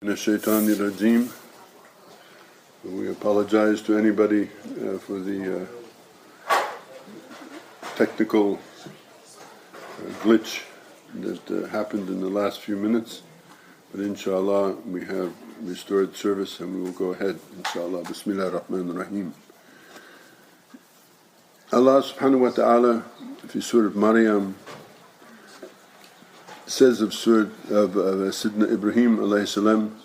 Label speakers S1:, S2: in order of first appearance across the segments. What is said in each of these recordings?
S1: Shaykh. We apologize to anybody for the technical glitch that happened in the last few minutes, but inshallah we have restored service and we will go ahead inshallah. Bismillah ar-Rahman ar-Rahim. Allah subhanahu wa ta'ala fi Surah Maryam says of Sayyidina Ibrahim alayhi salam,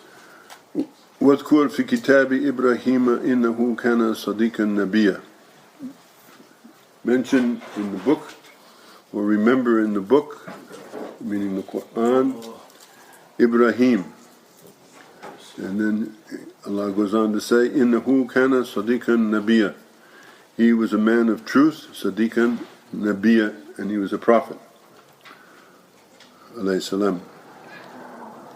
S1: وَاذْكُرْ فِي كِتَابِ إِبْرَاهِيمَ إِنَّهُ كَانَ صَدِيقًا نَبِيًّا. Mention in the book, or remember in the book, meaning the Qur'an, Ibrahim. And then Allah goes on to say, إِنَّهُ كَانَ صَدِيقًا نَبِيًّا. He was a man of truth, صَدِيقًا نَبِيًّا, and he was a prophet. Alayhi salam.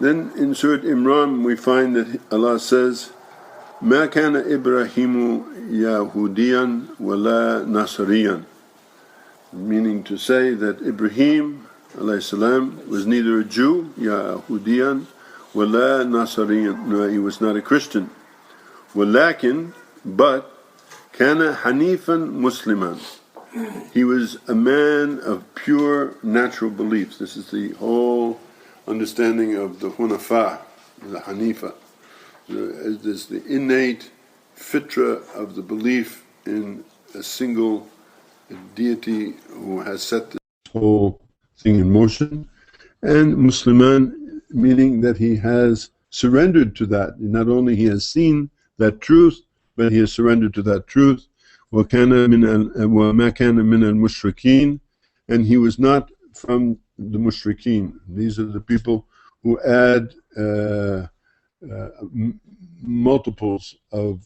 S1: Then in Surah Imran we find that Allah says, مَا كَانَ إِبْرَاهِيمُ يَهُودِيًا وَلَا نَصْرَانِيًّا, meaning to say that Ibrahim alayhi salam was neither a Jew, Yahudiyan, وَلَا نَصْرَانِيًّا, no, he was not a Christian. وَلَكِنْ, but, كَانَ حَنِيفًا مُسْلِمًا, he was a man of pure natural beliefs. This is the whole understanding of the Hunafa, the Hanifa. There's the innate fitra of the belief in a single deity who has set this whole thing in motion, and Musliman, meaning that he has surrendered to that. Not only he has seen that truth, but he has surrendered to that truth. وَمَا كَانَ مِنَ الْمُشْرِكِينَ, and he was not from the mushrikeen. These are the people who add multiples of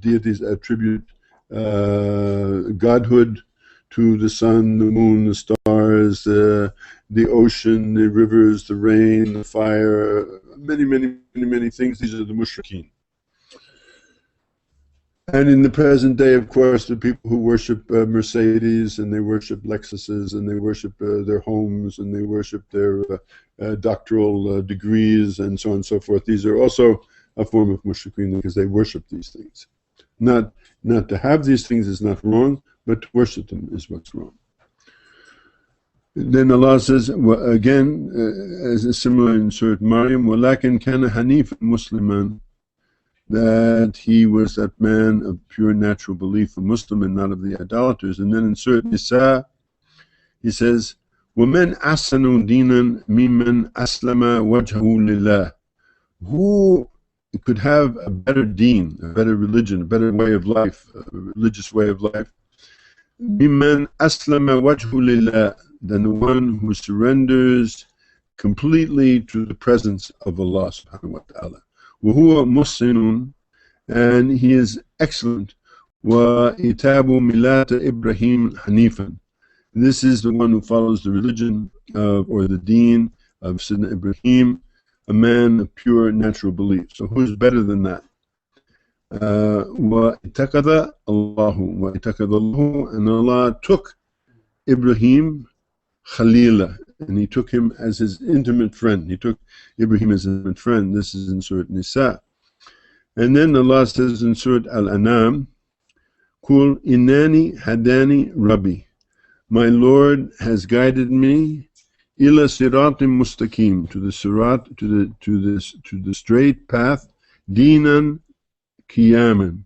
S1: deities, attribute godhood to the sun, the moon, the stars, the ocean, the rivers, the rain, the fire, many things. These are the mushrikeen. And in the present day, of course, the people who worship Mercedes, and they worship Lexuses, and they worship their homes, and they worship their doctoral degrees, and so on and so forth. These are also a form of mushrikeen because they worship these things. Not to have these things is not wrong, but to worship them is what's wrong. Then Allah says, again, as similar in Surah Maryam, وَلَكِنْ كَانَ حَنِيفًا مُسْلِمًا, that he was that man of pure natural belief, a Muslim and not of the idolaters. And then in Surah Nisa, he says, وَمَنْ أَحْسَنُ دِينًا مِمَّنْ أَسْلَمَ وَجْهَهُ لِلَّهِ. Who could have a better deen, a better religion, a better way of life, a religious way of life, مِمَّنْ أَسْلَمَ وَجْهَهُ لِلَّهِ, than the one who surrenders completely to the presence of Allah subhanahu wa ta'ala. وَهُوَ مُحْسِنٌ, and he is excellent. وَإِتَابُ مِلَّةَ إِبْرَاهِيمَ حَنِيفًا. This is the one who follows the religion or the deen of Sayyidina Ibrahim, a man of pure natural belief. So who's better than that? وَإِتَّخَذَ اللَّهُ, and Allah took Ibrahim Khalila, and he took him as his intimate friend. He took Ibrahim as his intimate friend. This is in Surah Nisa. And then Allah says in Surah Al-An'am, Kul innani hadani Rabbi, my Lord has guided me, ila siratim mustaqim, to the sirat, to the straight path, dinan qiyaman,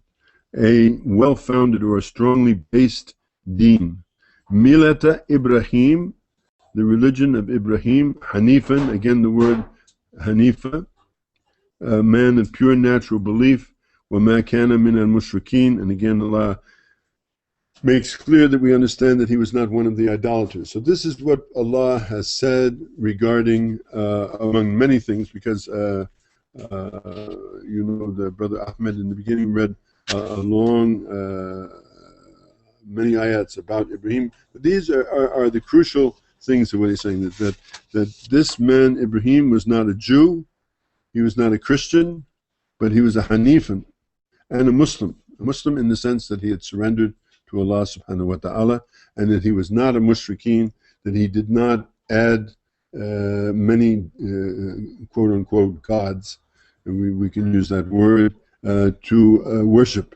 S1: a well-founded or a strongly based deen, milata Ibrahim, the religion of Ibrahim, Hanifan, again the word Hanifa, a man of pure natural belief, وَمَا كَانَ مِنَ الْمُشْرِكِينَ, and again Allah makes clear that we understand that he was not one of the idolaters. So this is what Allah has said regarding, among many things, because the brother Ahmed in the beginning read a long, many ayats about Ibrahim. But these are the crucial things of what he's saying, that this man Ibrahim was not a Jew, he was not a Christian, but he was a Hanifan and a Muslim in the sense that he had surrendered to Allah subhanahu wa ta'ala, and that he was not a mushrikeen, that he did not add many quote unquote gods we can use that word, to worship,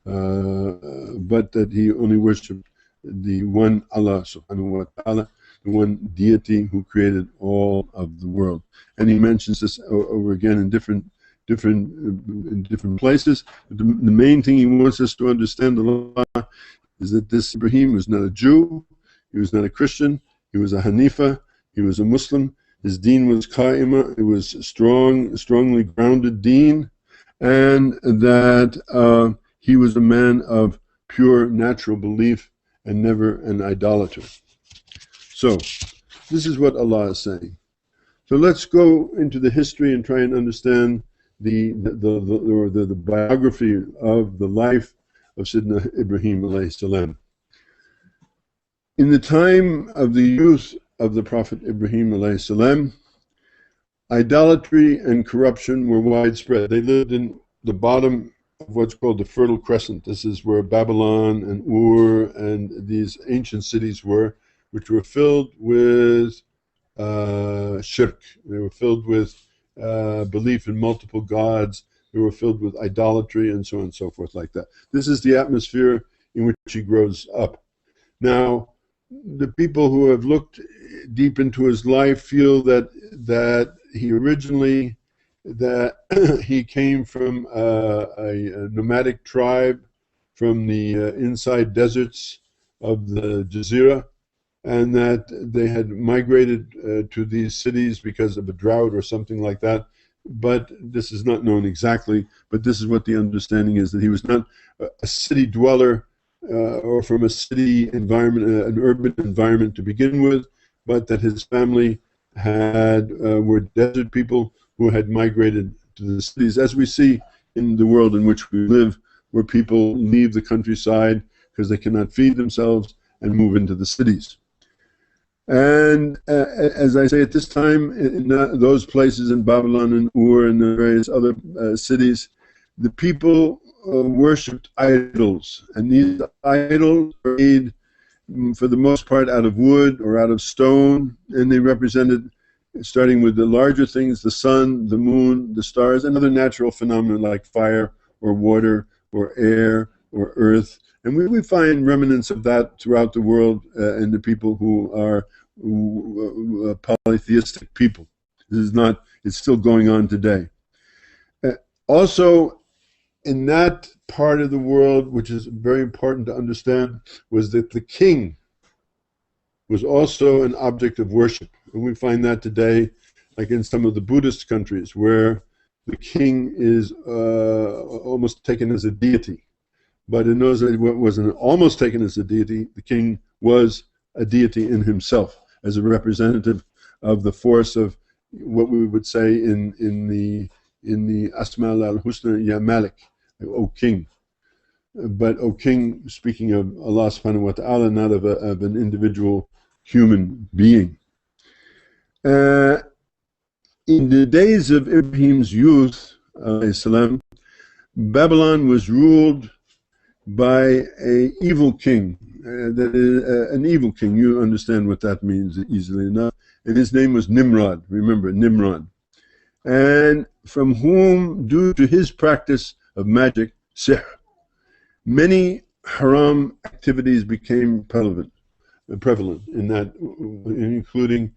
S1: but that he only worshipped the one Allah subhanahu wa ta'ala, the one deity who created all of the world. And he mentions this over again in different places. But the main thing he wants us to understand Allah is that this Ibrahim was not a Jew, he was not a Christian, he was a Hanifa, he was a Muslim. His deen was qa'imah, it was strongly grounded deen, and that he was a man of pure natural belief and never an idolater. So, this is what Allah is saying. So let's go into the history and try and understand the biography of the life of Sayyidina Ibrahim alayhi salam. In the time of the youth of the Prophet Ibrahim alayhi salam, idolatry and corruption were widespread. They lived in the bottom of what's called the Fertile Crescent. This is where Babylon and Ur and these ancient cities were, which were filled with shirk. They were filled with belief in multiple gods. They were filled with idolatry and so on and so forth like that. This is the atmosphere in which he grows up. Now, the people who have looked deep into his life feel that he originally, that he came from a nomadic tribe from the inside deserts of the Jazeera, and that they had migrated to these cities because of a drought or something like that. But this is not known exactly, but this is what the understanding is, that he was not a city dweller or from a city environment, an urban environment to begin with, but that his family were desert people who had migrated to the cities, as we see in the world in which we live, where people leave the countryside because they cannot feed themselves and move into the cities. And as I say, at this time, in those places in Babylon and Ur and the various other cities, the people worshipped idols, and these idols were made for the most part out of wood or out of stone, and they represented, starting with the larger things, the sun, the moon, the stars, and other natural phenomena like fire or water or air or earth. And we find remnants of that throughout the world in the people who are polytheistic people. This is not, it's still going on today. Also, in that part of the world, which is very important to understand, was that the king was also an object of worship. And we find that today, like in some of the Buddhist countries, where the king is almost taken as a deity. But in those it wasn't almost taken as a deity, the king was a deity in himself, as a representative of the force of what we would say in the Asma al-Husna, Ya Malik, O King. But O King, speaking of Allah subhanahu wa ta'ala, not of an individual human being. In the days of Ibrahim's youth, salam, Babylon was ruled by an evil king. That is an evil king. You understand what that means easily enough. And his name was Nimrod. Remember, Nimrod. And from whom, due to his practice of magic, sihr, many haram activities became prevalent in that, including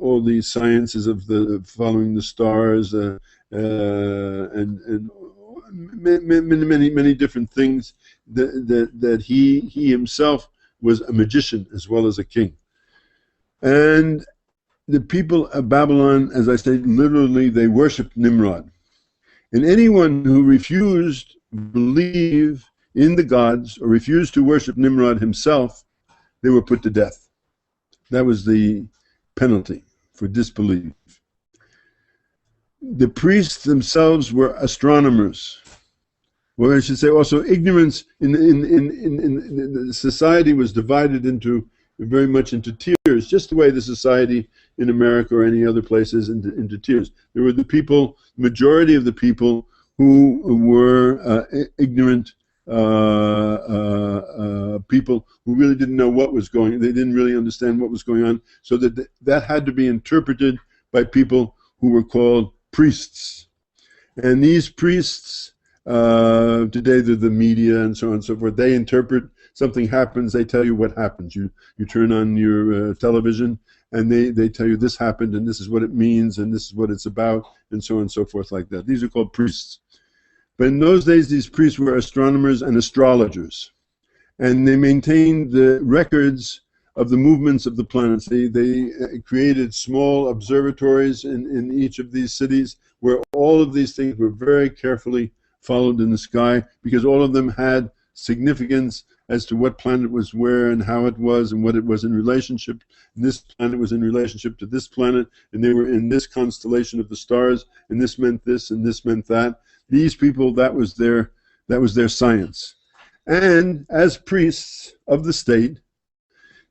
S1: all these sciences of the following the stars and many different things that he himself was a magician as well as a king. And the people of Babylon, as I say, literally they worshipped Nimrod. And anyone who refused to believe in the gods or refused to worship Nimrod himself, they were put to death. That was the penalty for disbelief. The priests themselves were astronomers. Well, I should say also ignorance in the society was divided into very much into tiers, just the way the society in America or any other places into tiers. There were the people, majority of the people who were ignorant people who really didn't know what was going on. They didn't really understand what was going on, so that had to be interpreted by people who were called priests. And these priests, today they're the media and so on and so forth, they interpret, something happens, they tell you what happens. You turn on your television and they tell you this happened and this is what it means and this is what it's about and so on and so forth like that. These are called priests. But in those days, these priests were astronomers and astrologers. And they maintained the records of the movements of the planets. They created small observatories in each of these cities where all of these things were very carefully followed in the sky, because all of them had significance as to what planet was where and how it was and what it was in relationship. And this planet was in relationship to this planet, and they were in this constellation of the stars, and this meant this and this meant that. These people, that was their science. And as priests of the state,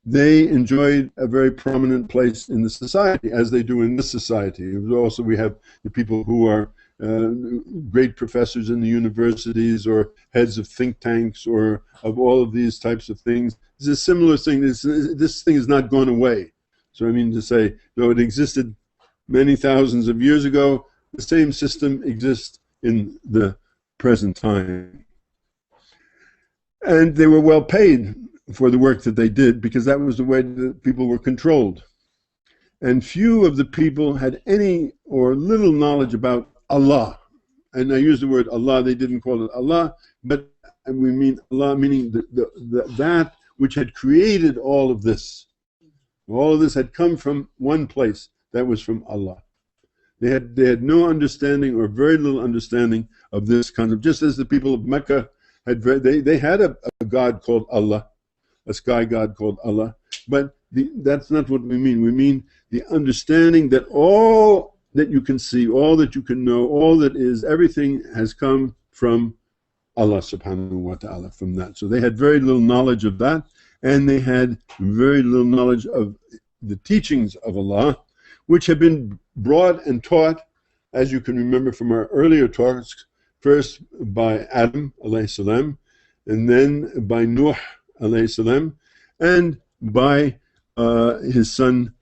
S1: they enjoyed a very prominent place in the society, as they do in this society. Also, we have the people who are great professors in the universities or heads of think tanks or of all of these types of things. It's a similar thing. This thing has not gone away. So I mean to say, though it existed many thousands of years ago, the same system exists in the present time. And they were well paid for the work that they did, because that was the way that people were controlled. And few of the people had any or little knowledge about Allah. And I use the word Allah, they didn't call it Allah, but we mean Allah, meaning that which had created all of this. All of this had come from one place, that was from Allah. They had no understanding, or very little understanding, of this concept, just as the people of Mecca had. They had a God called Allah, a sky god called Allah, but that's not what we mean. We mean the understanding that all that you can see, all that you can know, all that is, everything has come from Allah subhanahu wa ta'ala, from that. So they had very little knowledge of that, and they had very little knowledge of the teachings of Allah, which have been brought and taught, as you can remember from our earlier talks, first by Adam alayhi salam, and then by Nuh alayhi salam, and by his son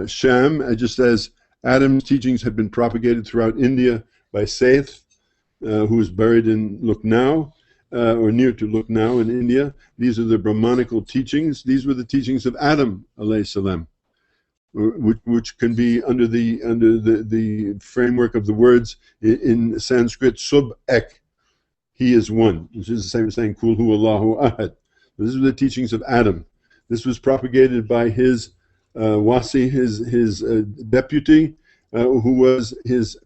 S1: Sham, just as Adam's teachings have been propagated throughout India by Shaykh, who is buried in Lucknow, or near to Lucknow in India. These are the Brahmanical teachings. These were the teachings of Adam alayhi salam, which can be under the framework of the words in Sanskrit, sub-ek, he is one, which is the same as saying kul hu Allahu ahad. This is the teachings of Adam. This was propagated by his wasi, his deputy, who was his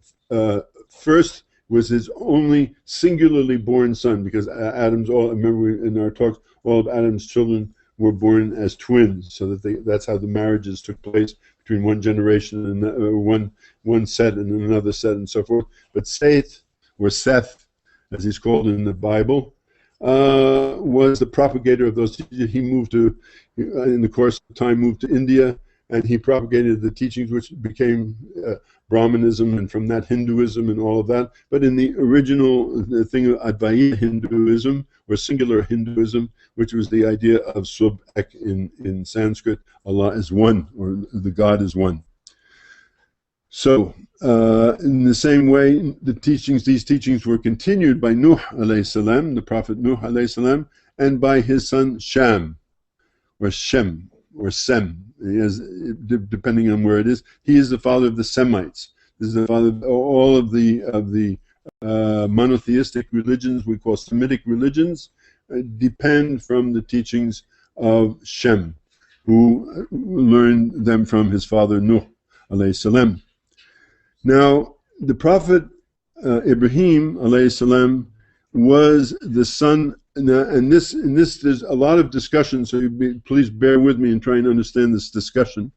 S1: first, was his only singularly born son, because Adam's all, remember in our talks, all of Adam's children were born as twins, so that that's how the marriages took place between one generation and one set and another set and so forth. But Seth, or Seth, as he's called in the Bible, was the propagator of those teachings. He moved to, in the course of time, moved to India, and he propagated the teachings which became Brahmanism, and from that Hinduism and all of that. But in the original thing of Advaita Hinduism, or singular Hinduism, which was the idea of sub-ek in Sanskrit, Allah is one, or the God is one. So, in the same way, these teachings were continued by Nuh alayhi salam, the Prophet Nuh alayhi salam, and by his son Sham, or Shem, or Sem, depending on where it is. He is the father of the Semites. This is the father of all of the monotheistic religions we call Semitic religions, depend from the teachings of Shem, who learned them from his father Nuh alayhi salam. Now, the Prophet Ibrahim alayhi salam was the son, and this there's a lot of discussion, so please bear with me and try and understand this discussion.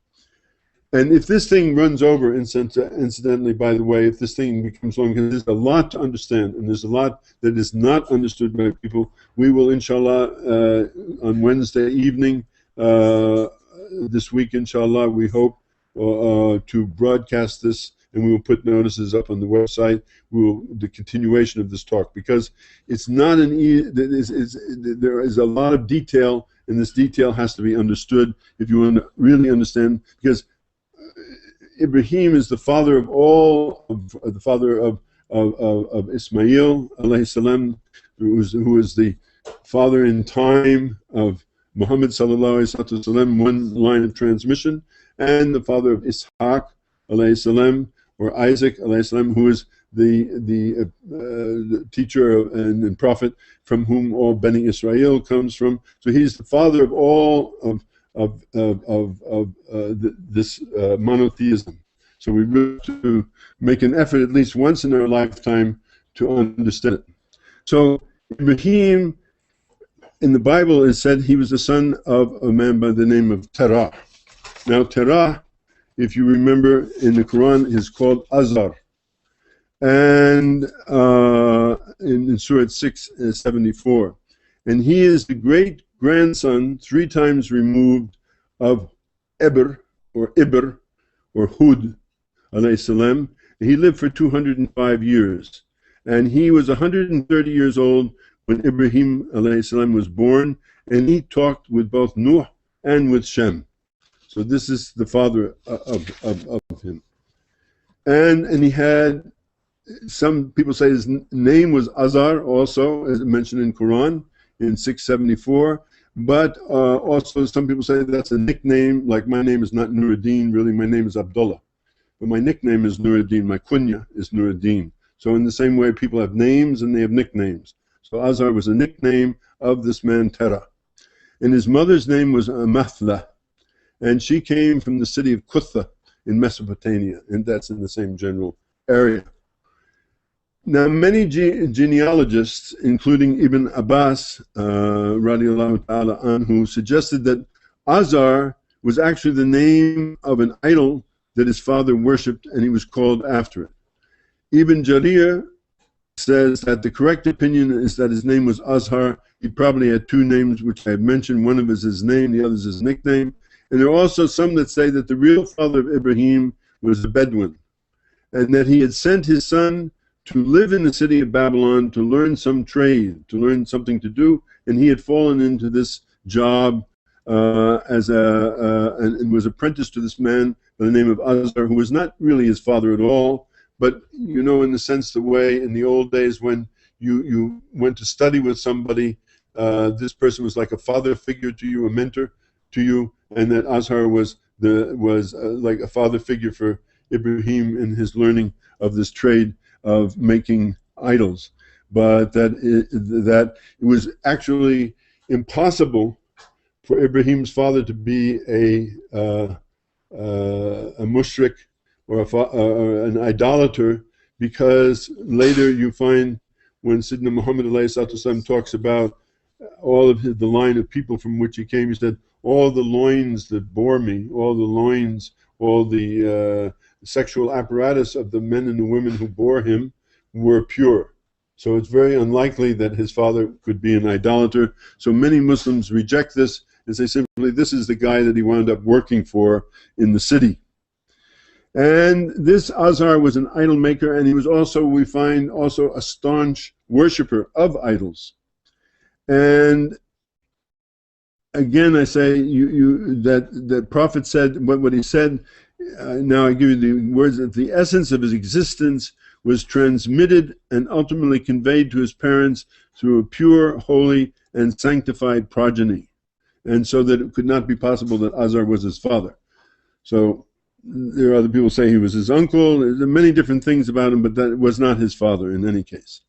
S1: And if this thing runs over, incidentally, by the way, if this thing becomes long, because there's a lot to understand, and there's a lot that is not understood by people, we will, inshallah, on Wednesday evening, this week, inshallah, we hope to broadcast this, and we will put notices up on the website. The continuation of this talk, because it's not there is a lot of detail, and this detail has to be understood if you want to really understand. Because Ibrahim is the father of all, the father of Ismail alayhi salam, who is the father in time of Muhammad sallallahu alaihi wasallam, one line of transmission, and the father of Ishaq alayhi salam, or Isaac alayhi salam, who is the teacher and prophet from whom all Bani Israel comes from. So he's the father of all of this monotheism. So we have to make an effort at least once in our lifetime to understand it. So Ibrahim, in the Bible, is said he was the son of a man by the name of Terah. Now Terah, if you remember in the Quran, is called Azar. And in Surah 674. And he is the great grandson, 3 times removed, of Ibr or Hud alayhi salam. He lived for 205 years. And he was 130 years old when Ibrahim alayhi salam was born, and he talked with both Nuh and with Shem. So this is the father of him. And he had, some people say his name was Azar also, as mentioned in Quran in 674, but also some people say that's a nickname, like my name is not Nooruddeen, really my name is Abdullah. But my nickname is Nooruddeen, my kunya is Nooruddeen. So in the same way people have names and they have nicknames. So Azar was a nickname of this man Terah. And his mother's name was Mathla, and she came from the city of Kutha in Mesopotamia, and that's in the same general area. Now, many genealogists, including Ibn Abbas, radiallahu ta'ala anhu, suggested that Azar was actually the name of an idol that his father worshipped, and he was called after it. Ibn Jarir says that the correct opinion is that his name was Azhar. He probably had 2 names, which I have mentioned. One of is his name, the other is his nickname. And there are also some that say that the real father of Ibrahim was a Bedouin, and that he had sent his son to live in the city of Babylon to learn some trade, to learn something to do, and he had fallen into this job and was apprenticed to this man by the name of Azar, who was not really his father at all, but you know, in the sense, the way in the old days when you went to study with somebody, this person was like a father figure to you, a mentor to you, and that Azhar was like a father figure for Ibrahim in his learning of this trade of making idols. But that it was actually impossible for Ibrahim's father to be a mushrik or an idolater, because later you find when Sayyidina Muhammad ﷺ talks about all of the line of people from which he came, he said, all the loins that bore me, all the loins, all the sexual apparatus of the men and the women who bore him were pure. So it's very unlikely that his father could be an idolater. So many Muslims reject this and say simply, this is the guy that he wound up working for in the city. And this Azhar was an idol maker, and he was also, we find, also a staunch worshipper of idols. And again, I say that the Prophet said what he said. Now I give you the words, that the essence of his existence was transmitted and ultimately conveyed to his parents through a pure, holy, and sanctified progeny, and so that it could not be possible that Azar was his father. So there are other people say he was his uncle. There are many different things about him, but that was not his father in any case.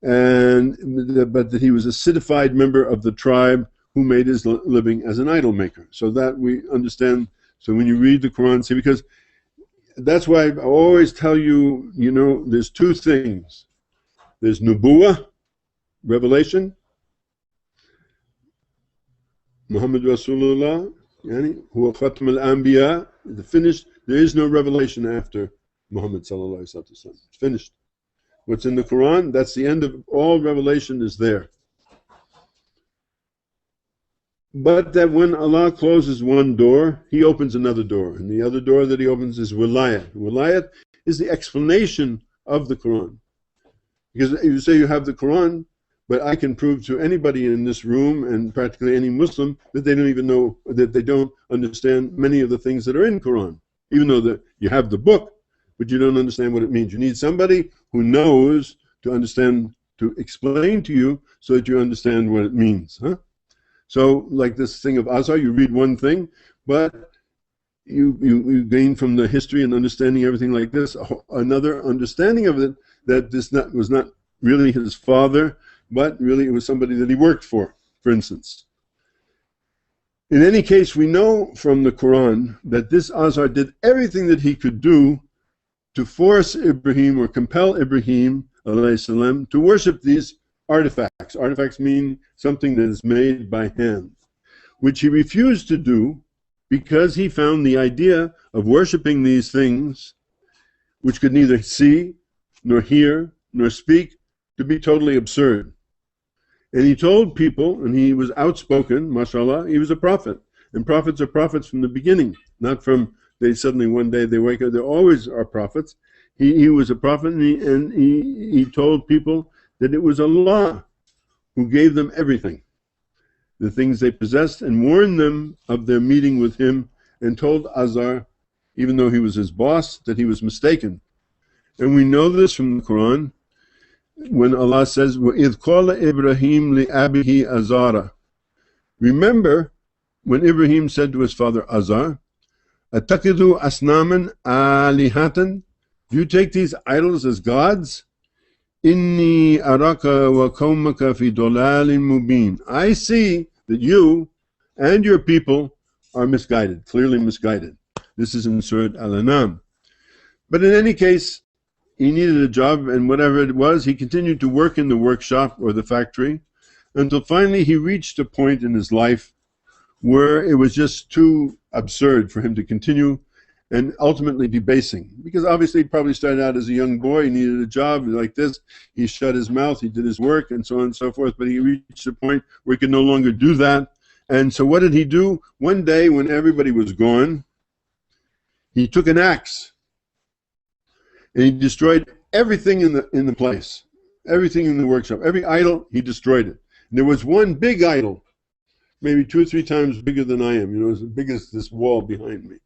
S1: But that he was a citified member of the tribe who made his living as an idol maker. So that we understand. So when you read the Quran, see, because that's why I always tell you, you know, there's 2 things. There's Nubuwah, revelation, Muhammad Rasulullah, yani, huwa khatam al-anbiya, the finished. There is no revelation after Muhammad sallallahu alaihi wasallam. It's finished. What's in the Quran, that's the end of all revelation, is there. But that when Allah closes one door, He opens another door. And the other door that He opens is wilayat. Wilayat is the explanation of the Quran. Because you say you have the Quran, but I can prove to anybody in this room and practically any Muslim that they don't even know, that they don't understand many of the things that are in Quran. even though you have the book, but you don't understand what it means. You need somebody who knows to understand, to explain to you so that you understand what it means. Huh? So like this thing of Azhar, you read one thing, but you gain from the history and understanding everything like this, another understanding of it, that this was not really his father, but really it was somebody that he worked for instance. In any case, we know from the Quran that this Azhar did everything that he could do to force Ibrahim or compel Ibrahim alayhis salam to worship these artifacts. Artifacts mean something that is made by hand, which he refused to do because he found the idea of worshiping these things, which could neither see, nor hear, nor speak, to be totally absurd. And he told people, and he was outspoken, mashallah, he was a prophet. And prophets are prophets from the beginning, not from they suddenly one day they wake up. They always are prophets. He was a prophet, and he told people that it was Allah who gave them everything, the things they possessed, and warned them of their meeting with him, and told Azhar, even though he was his boss, that he was mistaken. And we know this from the Quran, when Allah says, وَإِذْ قَالَ إِبْرَهِيمُ لِأَبِهِ أَزَارَ. Remember when Ibrahim said to his father Azhar, أَتَّخِذُوا أَصْنَامًا آلِهَةً. Do you take these idols as gods? إِنِّي أَرَاكَ وَقَوْمَكَ فِي ضَلَالٍ مُبِينٍ. I see that you and your people are misguided, clearly misguided. This is in Surah Al-An'am. But in any case, he needed a job, and whatever it was, he continued to work in the workshop or the factory until finally he reached a point in his life where it was just too absurd for him to continue, and ultimately debasing. Because obviously he probably started out as a young boy, he needed a job like this, he shut his mouth, he did his work, and so on and so forth, but he reached a point where he could no longer do that. And so what did he do? One day when everybody was gone, he took an axe, and he destroyed everything in the place, everything in the workshop, every idol, he destroyed it. And there was one big idol, maybe 2 or 3 times bigger than I am, as big as this wall behind me.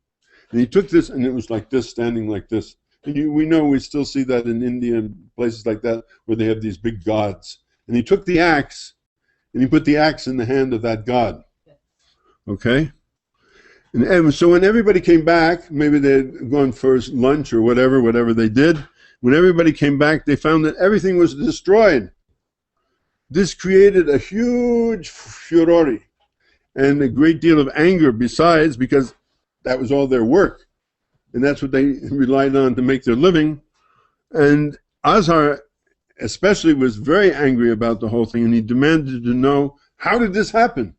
S1: And he took this, and it was like this, standing like this. And we still see that in India and places like that, where they have these big gods. And he took the axe, and he put the axe in the hand of that god. Okay? And so when everybody came back, maybe they had gone for lunch or whatever they did, when everybody came back, they found that everything was destroyed. This created a huge furore and a great deal of anger besides, because that was all their work. And that's what they relied on to make their living. And Azhar especially was very angry about the whole thing, and he demanded to know, how did this happen?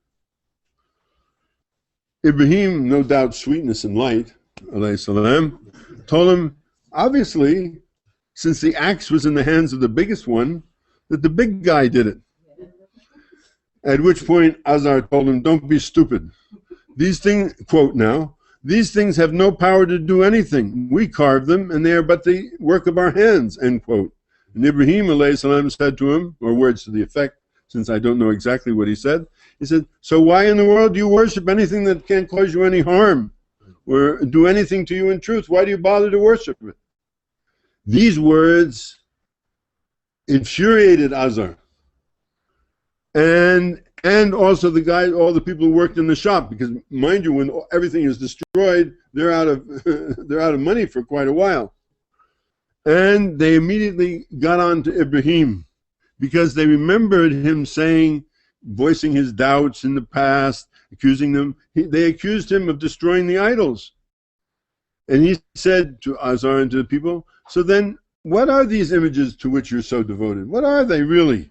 S1: Ibrahim, no doubt sweetness and light, alayhi salam, told him, obviously, since the axe was in the hands of the biggest one, that the big guy did it. At which point Azhar told him, don't be stupid. These things, quote now, these things have no power to do anything. We carved them, and they are but the work of our hands, end quote. And Ibrahim alayhi salam said to him, or words to the effect, since I don't know exactly what he said, so why in the world do you worship anything that can't cause you any harm or do anything to you in truth? Why do you bother to worship it? These words infuriated Azhar. And also all the people who worked in the shop, because mind you, when everything is destroyed, they're out of money for quite a while. And they immediately got on to Ibrahim, because they remembered him voicing his doubts in the past, accusing them. They accused him of destroying the idols. And he said to Azhar and to the people, so then what are these images to which you're so devoted? What are they really?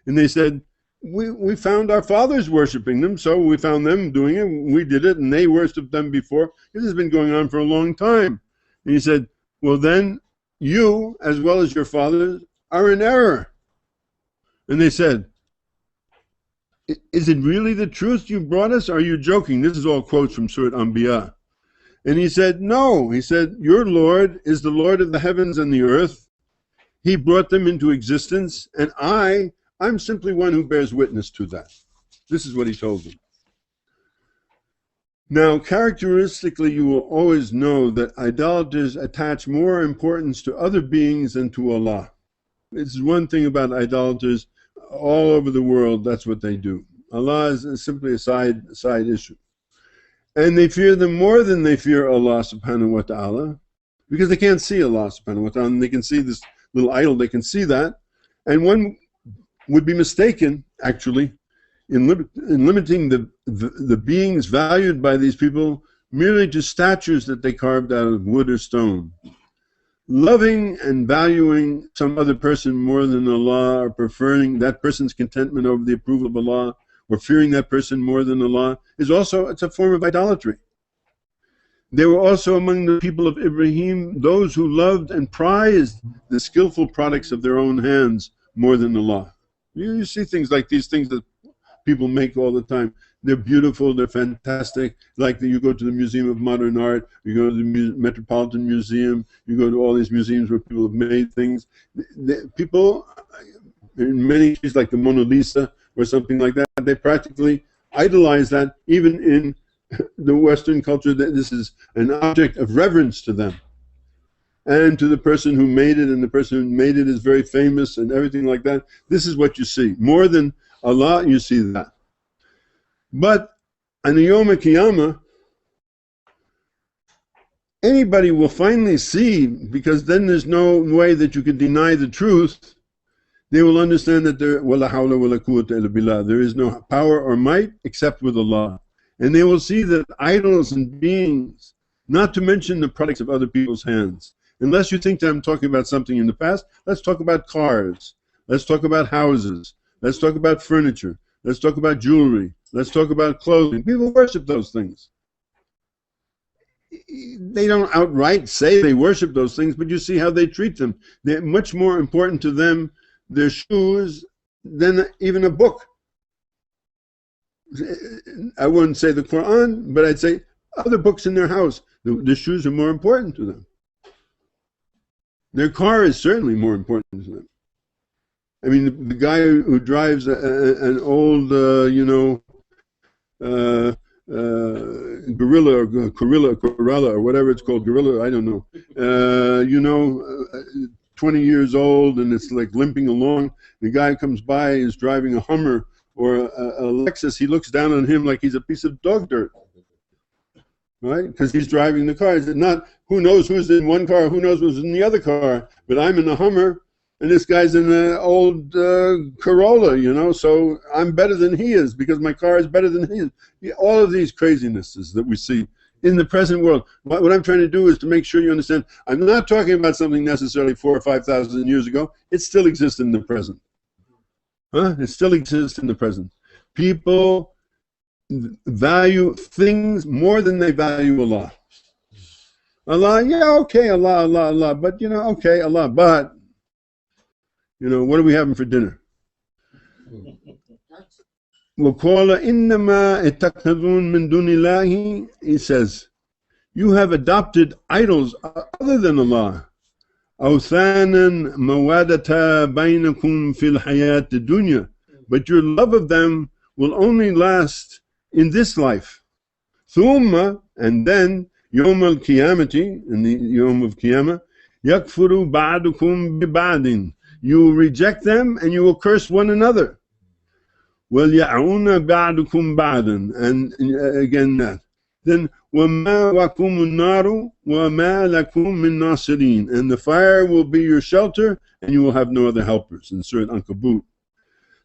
S1: And they said, we found our fathers worshiping them, so we found them doing it, we did it, and they worshipped them before. This has been going on for a long time. And he said, well then, you, as well as your fathers, are in error. And they said, is it really the truth you brought us? Or are you joking? This is all quotes from Surah Anbiya. And he said, no. He said, your Lord is the Lord of the heavens and the earth. He brought them into existence, and I'm simply one who bears witness to that. This is what he told them. Now, characteristically, you will always know that idolaters attach more importance to other beings than to Allah. It's one thing about idolaters all over the world, that's what they do. Allah is simply a side issue. And they fear them more than they fear Allah subhanahu wa ta'ala, because they can't see Allah subhanahu wa ta'ala, and they can see this little idol, they can see that. And one would be mistaken, actually, in limiting the beings valued by these people merely to statues that they carved out of wood or stone. Loving and valuing some other person more than Allah, or preferring that person's contentment over the approval of Allah, or fearing that person more than Allah, it's a form of idolatry. They were also among the people of Ibrahim those who loved and prized the skillful products of their own hands more than Allah. You see things like these things that people make all the time. They're beautiful, they're fantastic. Like you go to the Museum of Modern Art, you go to the Metropolitan Museum, you go to all these museums where people have made things. People, in many cases like the Mona Lisa or something like that, they practically idolize that. Even in the Western culture, this is an object of reverence to them and to the person who made it, and the person who made it is very famous and everything like that. This is what you see. More than Allah, you see that. But on the Yom Qiyamah, anybody will finally see, because then there's no way that you can deny the truth. They will understand that there is no power or might except with Allah. And they will see that idols and beings, not to mention the products of other people's hands. Unless you think that I'm talking about something in the past, let's talk about cars. Let's talk about houses. Let's talk about furniture. Let's talk about jewelry. Let's talk about clothing. People worship those things. They don't outright say they worship those things, but you see how they treat them. They're much more important to them, their shoes, than even a book. I wouldn't say the Quran, but I'd say other books in their house. The shoes are more important to them. Their car is certainly more important to them. I mean, the guy who drives an old, Gorilla or Corolla or whatever it's called, Gorilla, I don't know. 20 years old, and it's like limping along. The guy comes by, is driving a Hummer or a Lexus. He looks down on him like he's a piece of dog dirt, right? Because he's driving the car. It's not who knows who's in one car, who knows who's in the other car. But I'm in a Hummer, and this guy's in an old Corolla, so I'm better than he is because my car is better than his. All of these crazinesses that we see in the present world. What I'm trying to do is to make sure you understand, I'm not talking about something necessarily 4,000 or 5,000 years ago. It still exists in the present. It still exists in the present. People value things more than they value Allah. Allah, yeah, okay, Allah, but okay, Allah, but what are we having for dinner? وَقَالَ إِنَّمَا اتَّخَذُونَ مِن دُونِ اللَّهِ, he says, you have adopted idols other than Allah. أَوْثَانًا مَوَادَةً بَيْنَكُمْ فِي الْحَيَاةِ الدُّنْيَا, but your love of them will only last in this life. ثُمَّ, and then, يوم القيامة, in the Yom of Qiyamah, يَكْفُرُ بَعْدُكُمْ بِبَعْدٍ, you will reject them and you will curse one another. وَلْيَعُونَ بَعْدُكُمْ بَعْدًا, and again that. Then وَمَا وَكُمُ النَّارُ وَمَا لَكُمْ مِن نَاصِرِينَ, and the fire will be your shelter and you will have no other helpers, in Surah Ankabut.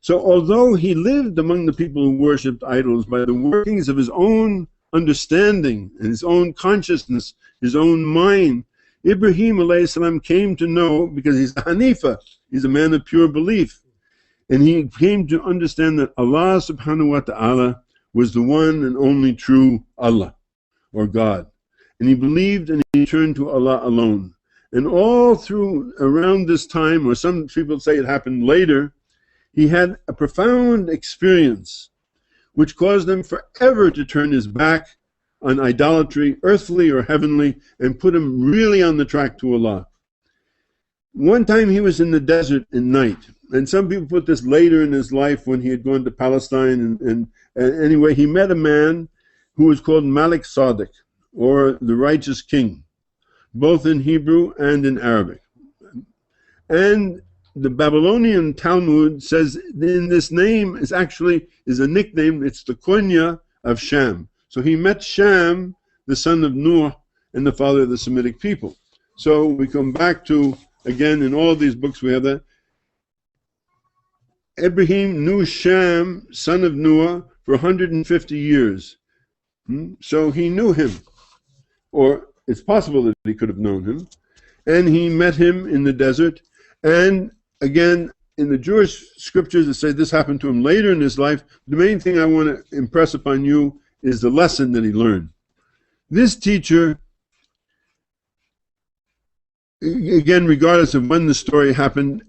S1: So although he lived among the people who worshipped idols by the workings of his own understanding and his own consciousness, his own mind, Ibrahim alayhi salam came to know, because he's a Hanifa, he's a man of pure belief, and he came to understand that Allah subhanahu wa ta'ala was the one and only true Allah, or God. And he believed and he turned to Allah alone. And all through around this time, or some people say it happened later, he had a profound experience which caused him forever to turn his back on idolatry, earthly or heavenly, and put him really on the track to Allah. One time he was in the desert at night, and some people put this later in his life when he had gone to Palestine, and anyway, he met a man, who is called Malik Sadiq, or the righteous king, both in Hebrew and in Arabic. And the Babylonian Talmud says in this name is a nickname. It's the kunya of Sham. So he met Sham, the son of Noah and the father of the Semitic people. So we come back to, again, in all these books we have that Ibrahim knew Sham, son of Noah, for 150 years. So he knew him, or it's possible that he could have known him, and he met him in the desert. And again, in the Jewish scriptures that say this happened to him later in his life, the main thing I want to impress upon you is the lesson that he learned. This teacher, again, regardless of when the story happened,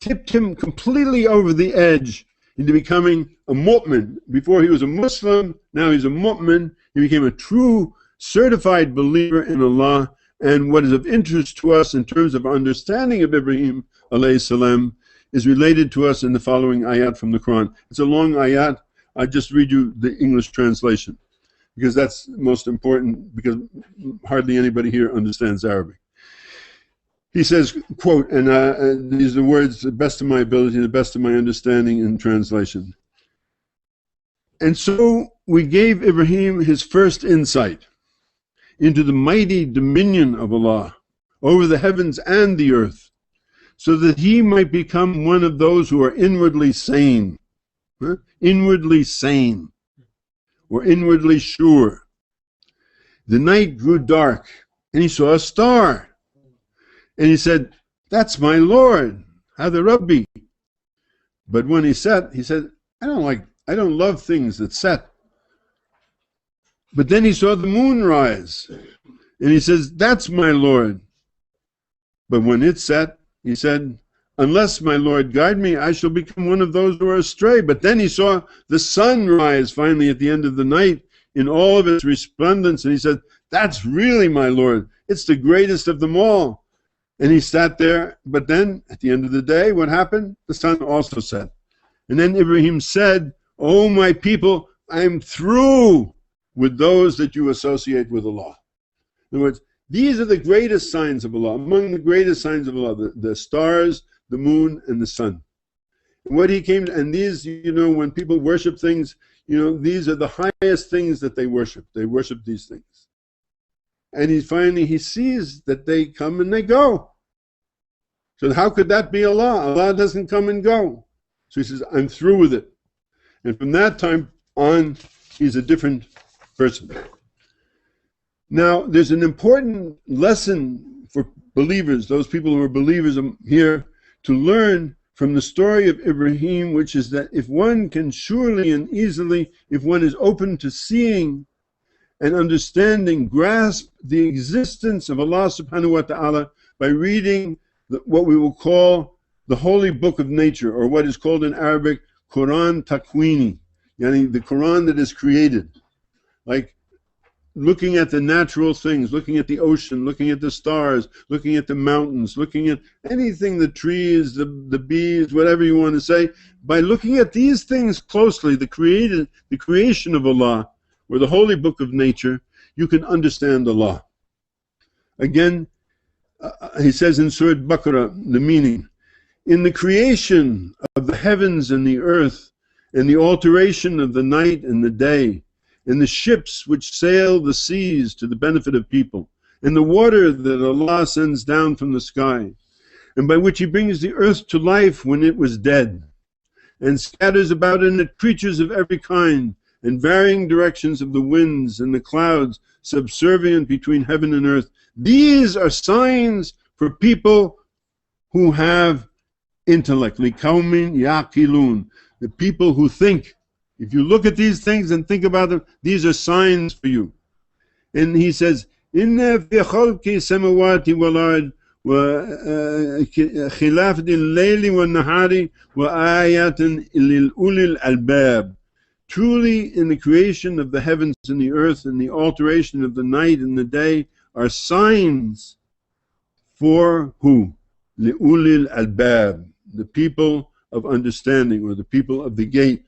S1: tipped him completely over the edge into becoming a mu'min. Before he was a Muslim, now he's a mu'min. He became a true certified believer in Allah. And what is of interest to us in terms of understanding of Ibrahim alayhi salam is related to us in the following ayat from the Quran. It's a long ayat. I just read you the English translation because that's most important, because hardly anybody here understands Arabic. He says, quote, and these are the words, the best of my ability, the best of my understanding in translation. And so we gave Ibrahim his first insight into the mighty dominion of Allah over the heavens and the earth, so that he might become one of those who are inwardly sane, inwardly sane, or inwardly sure. The night grew dark, and he saw a star. And he said, "That's my Lord, Hada Rabbi." But when he set, he said, I don't love things that set. But then he saw the moon rise, and he says, "That's my Lord." But when it set, he said, "Unless my Lord guide me, I shall become one of those who are astray." But then he saw the sun rise finally at the end of the night in all of its resplendence, and he said, "That's really my Lord. It's the greatest of them all." And he sat there, but then at the end of the day, what happened? The sun also set. And then Ibrahim said, "Oh my people, I'm through with those that you associate with Allah." In other words, these are the greatest signs of Allah, among the greatest signs of Allah, the stars, the moon, and the sun. And what he came to, and these, when people worship things, these are the highest things that they worship. They worship these things. And he sees that they come and they go. So how could that be Allah? Allah doesn't come and go. So he says, "I'm through with it." And from that time on, he's a different person. Now, there's an important lesson for believers, those people who are believers here, to learn from the story of Ibrahim, which is that if one can surely and easily, if one is open to seeing and understanding, grasp the existence of Allah subhanahu wa ta'ala by reading what we will call the holy book of nature, or what is called in Arabic Quran Takwini, yani the Quran that is created, like looking at the natural things, looking at the ocean, looking at the stars, looking at the mountains, looking at anything, the trees, the bees, whatever you want to say. By looking at these things closely, the creation of Allah, or the holy book of nature, you can understand Allah. Again, he says in Surah Baqarah, the meaning, "In the creation of the heavens and the earth, and the alteration of the night and the day, and the ships which sail the seas to the benefit of people, and the water that Allah sends down from the sky, and by which He brings the earth to life when it was dead, and scatters about in it creatures of every kind, and varying directions of the winds and the clouds, subservient between heaven and earth. These are signs for people who have intellect. Liqawmin yaqilun, the people who think. If you look at these things and think about them, these are signs for you." And he says, "Inna fi khalqi samawati wal ard wa khilafati al-layli wa nahari wa ayatin lil ulil albab." Truly, in the creation of the heavens and the earth and the alteration of the night and the day are signs for who? Li'ulil albab, the people of understanding, or the people of the gate.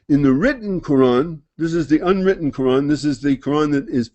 S1: In the written Quran, this is the unwritten Quran, this is the Quran that is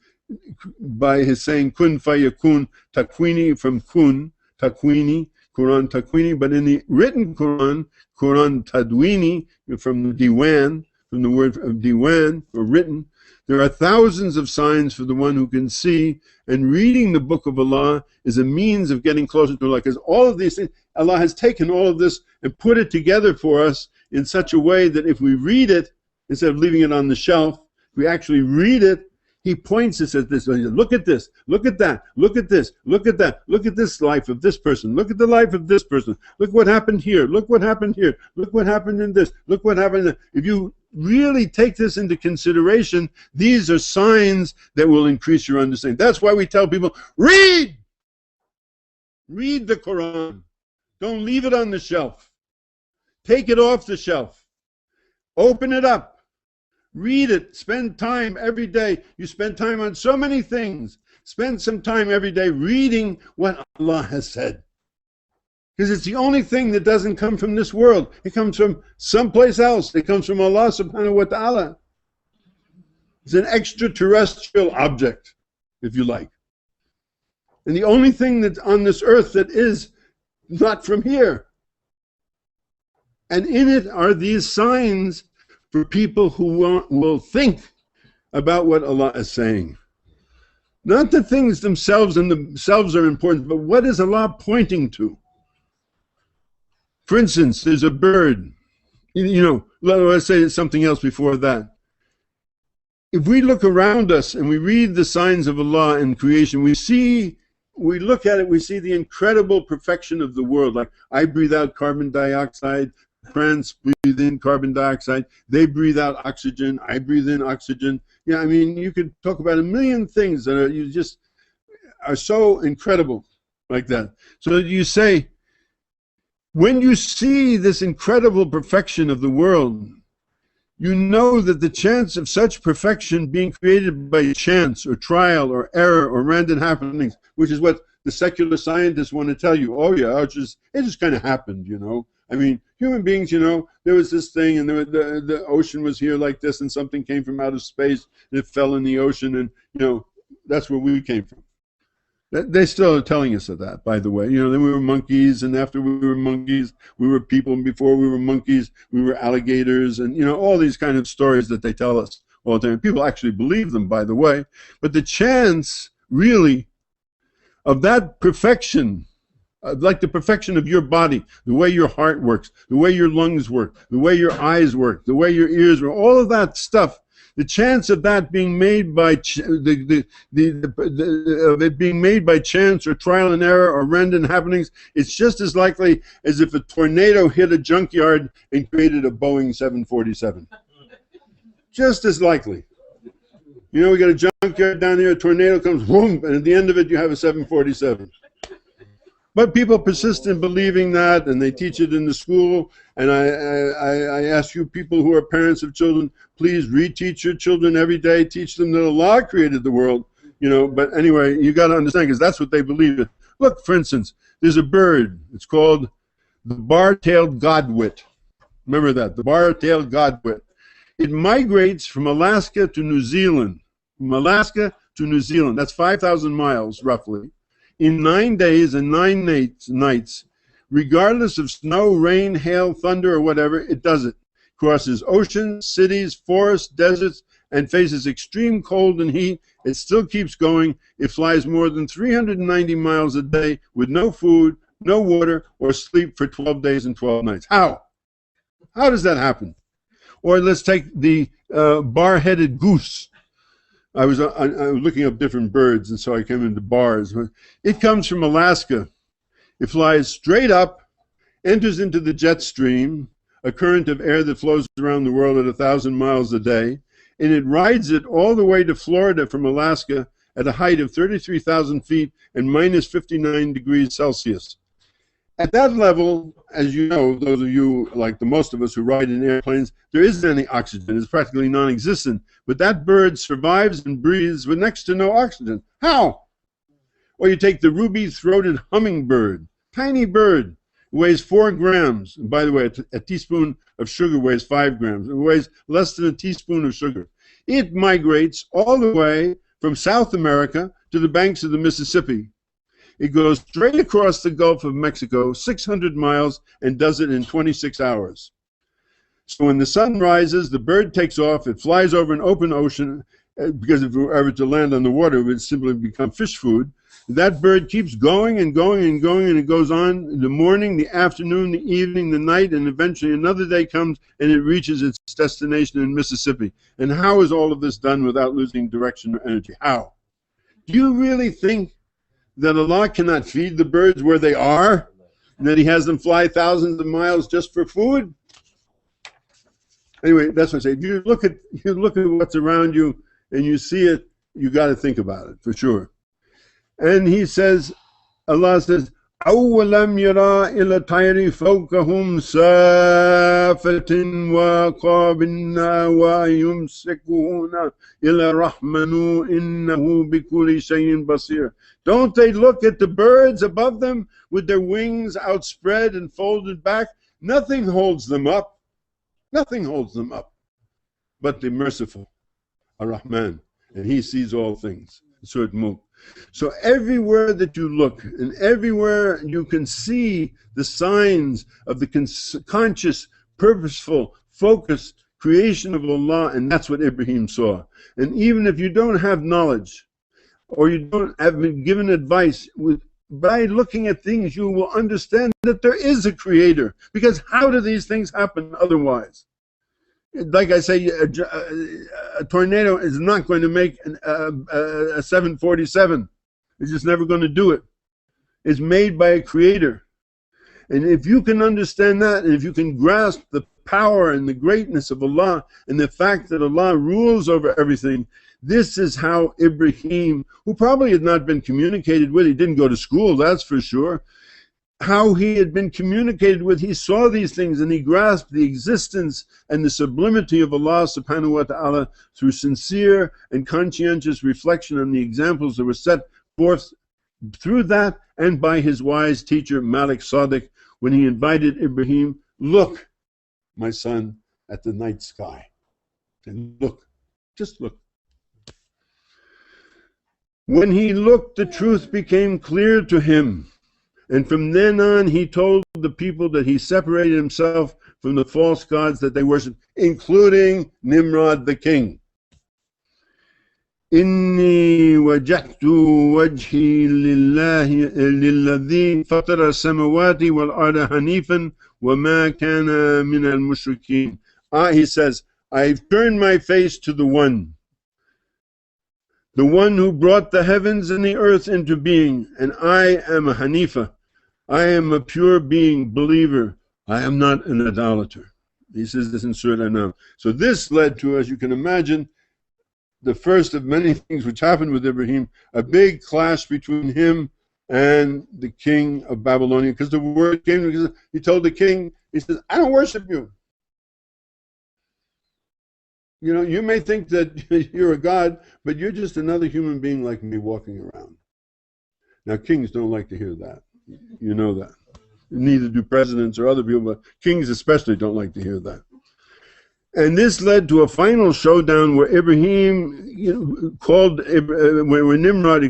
S1: by his saying kun fayakun, takwini from kun, takwini, Quran takwini, but in the written Quran, Quran tadwini, from the diwan, from the word of diwan, or written, there are thousands of signs for the one who can see, and reading the book of Allah is a means of getting closer to Allah, because all of these things, Allah has taken all of this and put it together for us in such a way that if we read it, instead of leaving it on the shelf, we actually read it. He points us at this. Look at this. Look at that. Look at this. Look at that. Look at this life of this person. Look at the life of this person. Look what happened here. Look what happened here. Look what happened in this. Look what happened in that. If you really take this into consideration, these are signs that will increase your understanding. That's why we tell people, read! Read the Quran. Don't leave it on the shelf. Take it off the shelf. Open it up. Read it. Spend time every day. You spend time on so many things. Spend some time every day reading what Allah has said. Because it's the only thing that doesn't come from this world. It comes from someplace else. It comes from Allah subhanahu wa ta'ala. It's an extraterrestrial object, if you like. And the only thing that's on this earth that is not from here. And in it are these signs for people who will think about what Allah is saying. Not the things themselves and themselves are important, but what is Allah pointing to? For instance, there's a bird. Let's say something else before that. If we look around us and we read the signs of Allah in creation, we look at it, we see the incredible perfection of the world. Like, I breathe out carbon dioxide, plants breathe in carbon dioxide, they breathe out oxygen, I breathe in oxygen. Yeah, I mean, you could talk about a million things that you just are so incredible like that. So you say, when you see this incredible perfection of the world, you know that the chance of such perfection being created by chance or trial or error or random happenings, which is what the secular scientists want to tell you. Oh yeah, it just kind of happened, I mean, human beings, there was this thing, and the ocean was here like this, and something came from outer space, and it fell in the ocean, and, that's where we came from. They still are telling us of that, by the way. Then we were monkeys, and after we were monkeys, we were people, and before we were monkeys, we were alligators, and, all these kind of stories that they tell us all the time. People actually believe them, by the way. But the chance, really, of that perfection, like the perfection of your body, the way your heart works, the way your lungs work, the way your eyes work, the way your ears work, all of that stuff, the chance of that being made by it being made by chance or trial and error or random happenings, it's just as likely as if a tornado hit a junkyard and created a Boeing 747. Just as likely. We got a junkyard down there, a tornado comes, boom, and at the end of it you have a 747. But people persist in believing that, and they teach it in the school. And I ask you people who are parents of children, please reteach your children every day. Teach them that Allah created the world. But anyway, you got to understand, because that's what they believe in. Look, for instance, there's a bird. It's called the bar-tailed godwit. Remember that, the bar-tailed godwit. It migrates from Alaska to New Zealand. From Alaska to New Zealand. That's 5,000 miles, roughly. In 9 days and 9 nights, regardless of snow, rain, hail, thunder, or whatever, it does it. Crosses oceans, cities, forests, deserts, and faces extreme cold and heat. It still keeps going. It flies more than 390 miles a day with no food, no water, or sleep for 12 days and 12 nights. How? How does that happen? Or let's take the bar-headed goose. I was looking up different birds, and so I came into bars. It comes from Alaska. It flies straight up, enters into the jet stream, a current of air that flows around the world at 1,000 miles a day, and it rides it all the way to Florida from Alaska at a height of 33,000 feet and minus 59 degrees Celsius. At that level, as you know, those of you, like the most of us who ride in airplanes, there isn't any oxygen. It's practically non-existent. But that bird survives and breathes with next to no oxygen. How? Or you take the ruby-throated hummingbird, tiny bird. It weighs 4 grams. And by the way, a teaspoon of sugar weighs 5 grams. It weighs less than a teaspoon of sugar. It migrates all the way from South America to the banks of the Mississippi. It goes straight across the Gulf of Mexico, 600 miles, and does it in 26 hours. So when the sun rises, the bird takes off, it flies over an open ocean, because if it were ever to land on the water, it would simply become fish food. That bird keeps going and going and going, and it goes on the morning, the afternoon, the evening, the night, and eventually another day comes and it reaches its destination in Mississippi. And how is all of this done without losing direction or energy? How? Do you really think that Allah cannot feed the birds where they are, and that He has them fly thousands of miles just for food? Anyway, that's what I say. If you look at what's around you and you see it, you got to think about it for sure. And He says, Allah says, أَوَّلَمْ يَرَى إِلَى الطَّيْرِ فَوْقَهُمْ صَافَّاتٍ وَعَقَابٍ وَيُمْسِكُهُنَّ إِلَى الرَّحْمَنُ إِنَّهُ بِكُلِّ شَيْءٍ بَصِيرٌ. Don't they look at the birds above them with their wings outspread and folded back? Nothing holds them up. Nothing holds them up but the merciful, Ar-Rahman, and He sees all things. Surat Mulk. So everywhere that you look, and everywhere you can see the signs of the conscious, purposeful, focused creation of Allah, and that's what Ibrahim saw. And even if you don't have knowledge, or you don't have been given advice, by looking at things you will understand that there is a creator. Because how do these things happen otherwise? Like I say, a tornado is not going to make a 747. It's just never going to do it. It's made by a creator. And if you can understand that, and if you can grasp the power and the greatness of Allah, and the fact that Allah rules over everything, this is how Ibrahim, who probably had not been communicated with, he didn't go to school, that's for sure, how he had been communicated with, he saw these things and he grasped the existence and the sublimity of Allah subhanahu wa ta'ala through sincere and conscientious reflection on the examples that were set forth through that, and by his wise teacher Malik Sadiq, when he invited Ibrahim, look, my son, at the night sky. And look, just look. When he looked, the truth became clear to him. And from then on, he told the people that he separated himself from the false gods that they worshipped, including Nimrod the king. إِنِّي وَجَهْتُ وَجْهِي لِلَّذِي فَطَرَ السَّمَوَاتِ وَالْأَرْضَ حَنِيفًا وَمَا كَانَ مِنَ الْمُشْرِكِينَ. He says, I've turned my face to the one who brought the heavens and the earth into being, and I am a Hanifa. I am a pure being, believer. I am not an idolater. He says this in Surah An-Nam. So this led to, as you can imagine, the first of many things which happened with Ibrahim, a big clash between him and the king of Babylonia, because the word came, because he told the king, he says, I don't worship you. You know, you may think that you're a god, but you're just another human being like me walking around. Now, kings don't like to hear that. You know that. Neither do presidents or other people, but kings especially don't like to hear that. And this led to a final showdown where Ibrahim, where Nimrod,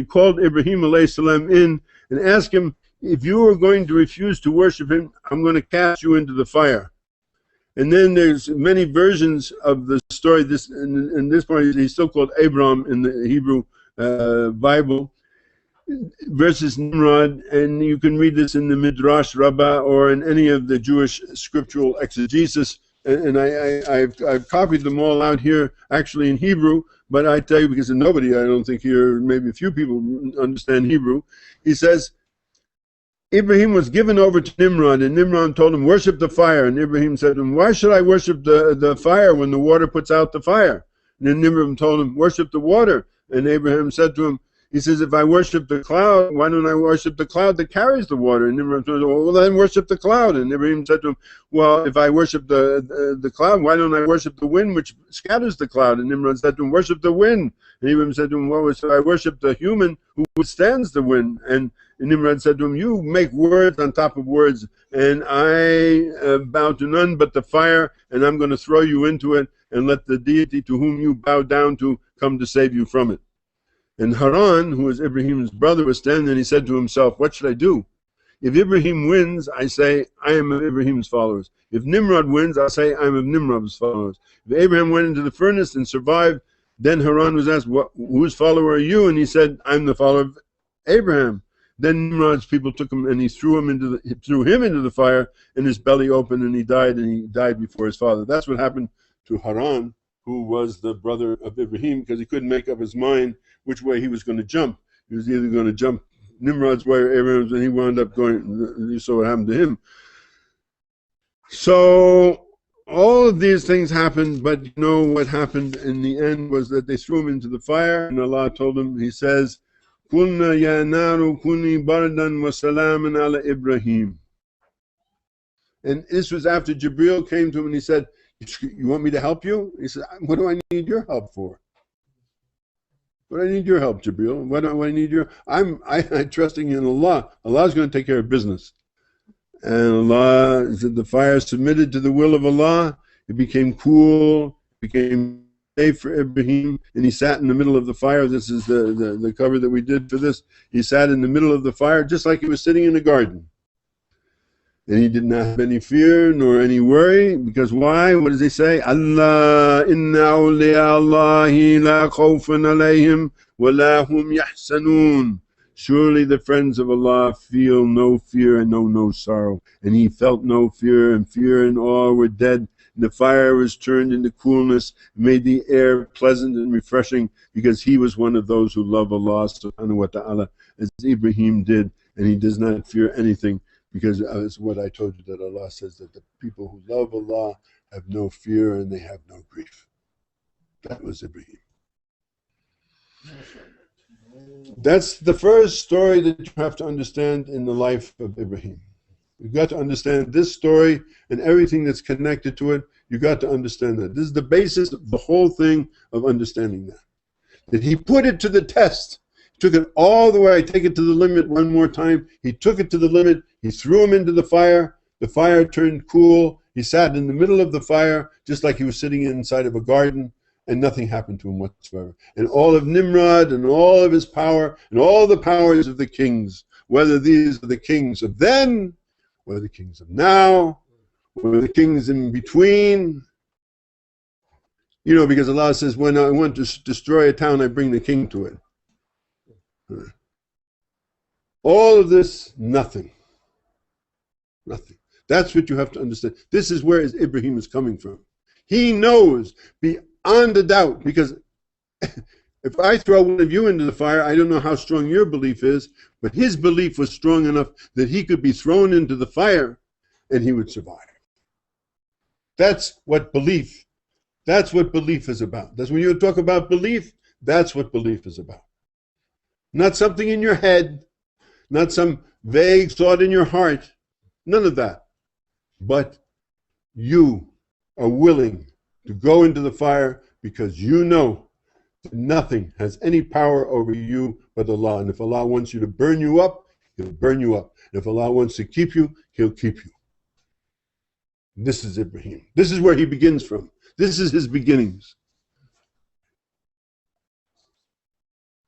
S1: called Ibrahim alayhi salam in and asked him, if you are going to refuse to worship him, I'm going to cast you into the fire. And then there's many versions of the story. In this point, he's still called Abraham in the Hebrew Bible, versus Nimrod, and you can read this in the Midrash Rabbah or in any of the Jewish scriptural exegesis. And I've copied them all out here, actually in Hebrew, but I tell you, because nobody, I don't think here, maybe a few people understand Hebrew. He says, Ibrahim was given over to Nimrod, and Nimrod told him, worship the fire. And Ibrahim said to him, why should I worship the fire when the water puts out the fire? And then Nimrod told him, worship the water. And Abraham said to him, he says, if I worship the cloud, why don't I worship the cloud that carries the water? And Nimrod told him, well, then worship the cloud. And Ibrahim said to him, well, if I worship the cloud, why don't I worship the wind which scatters the cloud? And Nimrod said to him, worship the wind. And Ibrahim said to him, well, so I worship the human who withstands the wind. And And Nimrod said to him, you make words on top of words, and I bow to none but the fire, and I'm going to throw you into it, and let the deity to whom you bow down to come to save you from it. And Haran, who was Ibrahim's brother, was standing, and he said to himself, what should I do? If Ibrahim wins, I say, I am of Ibrahim's followers. If Nimrod wins, I say, I am of Nimrod's followers. If Abraham went into the furnace and survived, then Haran was asked, whose follower are you? And he said, I'm the follower of Abraham. Then Nimrod's people took him, and he threw him into the fire, and his belly opened, and he died before his father. That's what happened to Haran, who was the brother of Ibrahim, because he couldn't make up his mind which way he was going to jump. He was either going to jump Nimrod's way or Abraham's, and he wound up going, you saw what happened to him. So all of these things happened, but you know what happened in the end was that they threw him into the fire, and Allah told him, he says, قُلْنَا يَا نَارُ كُونِي بَرْدًا وَسَلَامًا عَلَى Ibrahim. And this was after Jibreel came to him and he said, you want me to help you? He said, what do I need your help for? What do I need your help, Jibreel? What do I need your... I'm trusting in Allah. Allah's going to take care of business. And Allah said the fire submitted to the will of Allah. It became cool. It became safe for Ibrahim. And he sat in the middle of the fire. This is the cover that we did for this. He sat in the middle of the fire just like he was sitting in a garden. And he did not have any fear nor any worry, because why? What does he say? Allah inna awliya Allahi la khawfun alayhim wa la hum yahsanun. Surely the friends of Allah feel no fear and know no sorrow. And he felt no fear, and fear and awe were dead. And the fire was turned into coolness, made the air pleasant and refreshing, because he was one of those who love Allah subhanahu wa ta'ala, as Ibrahim did, and he does not fear anything. Because as what I told you, that Allah says that the people who love Allah have no fear and they have no grief. That was Ibrahim. That's the first story that you have to understand in the life of Ibrahim. You've got to understand this story and everything that's connected to it. You've got to understand that. This is the basis of the whole thing of understanding that. That he put it to the test. Took it all the way. I take it to the limit one more time. He took it to the limit. He threw him into the fire. The fire turned cool. He sat in the middle of the fire just like he was sitting inside of a garden, and nothing happened to him whatsoever. And all of Nimrod and all of his power and all the powers of the kings, whether these are the kings of then, whether the kings of now, whether the kings in between, you know, because Allah says, when I want to destroy a town, I bring the king to it. All of this, nothing. Nothing. That's what you have to understand. This is where Ibrahim is coming from. He knows beyond a doubt, because if I throw one of you into the fire, I don't know how strong your belief is, but his belief was strong enough that he could be thrown into the fire and he would survive. That's what belief is about. That's when you talk about belief, that's what belief is about. Not something in your head, not some vague thought in your heart, none of that. But you are willing to go into the fire because you know that nothing has any power over you but Allah. And if Allah wants you to burn you up, He'll burn you up. And if Allah wants to keep you, He'll keep you. This is Ibrahim. This is where he begins from. This is his beginnings.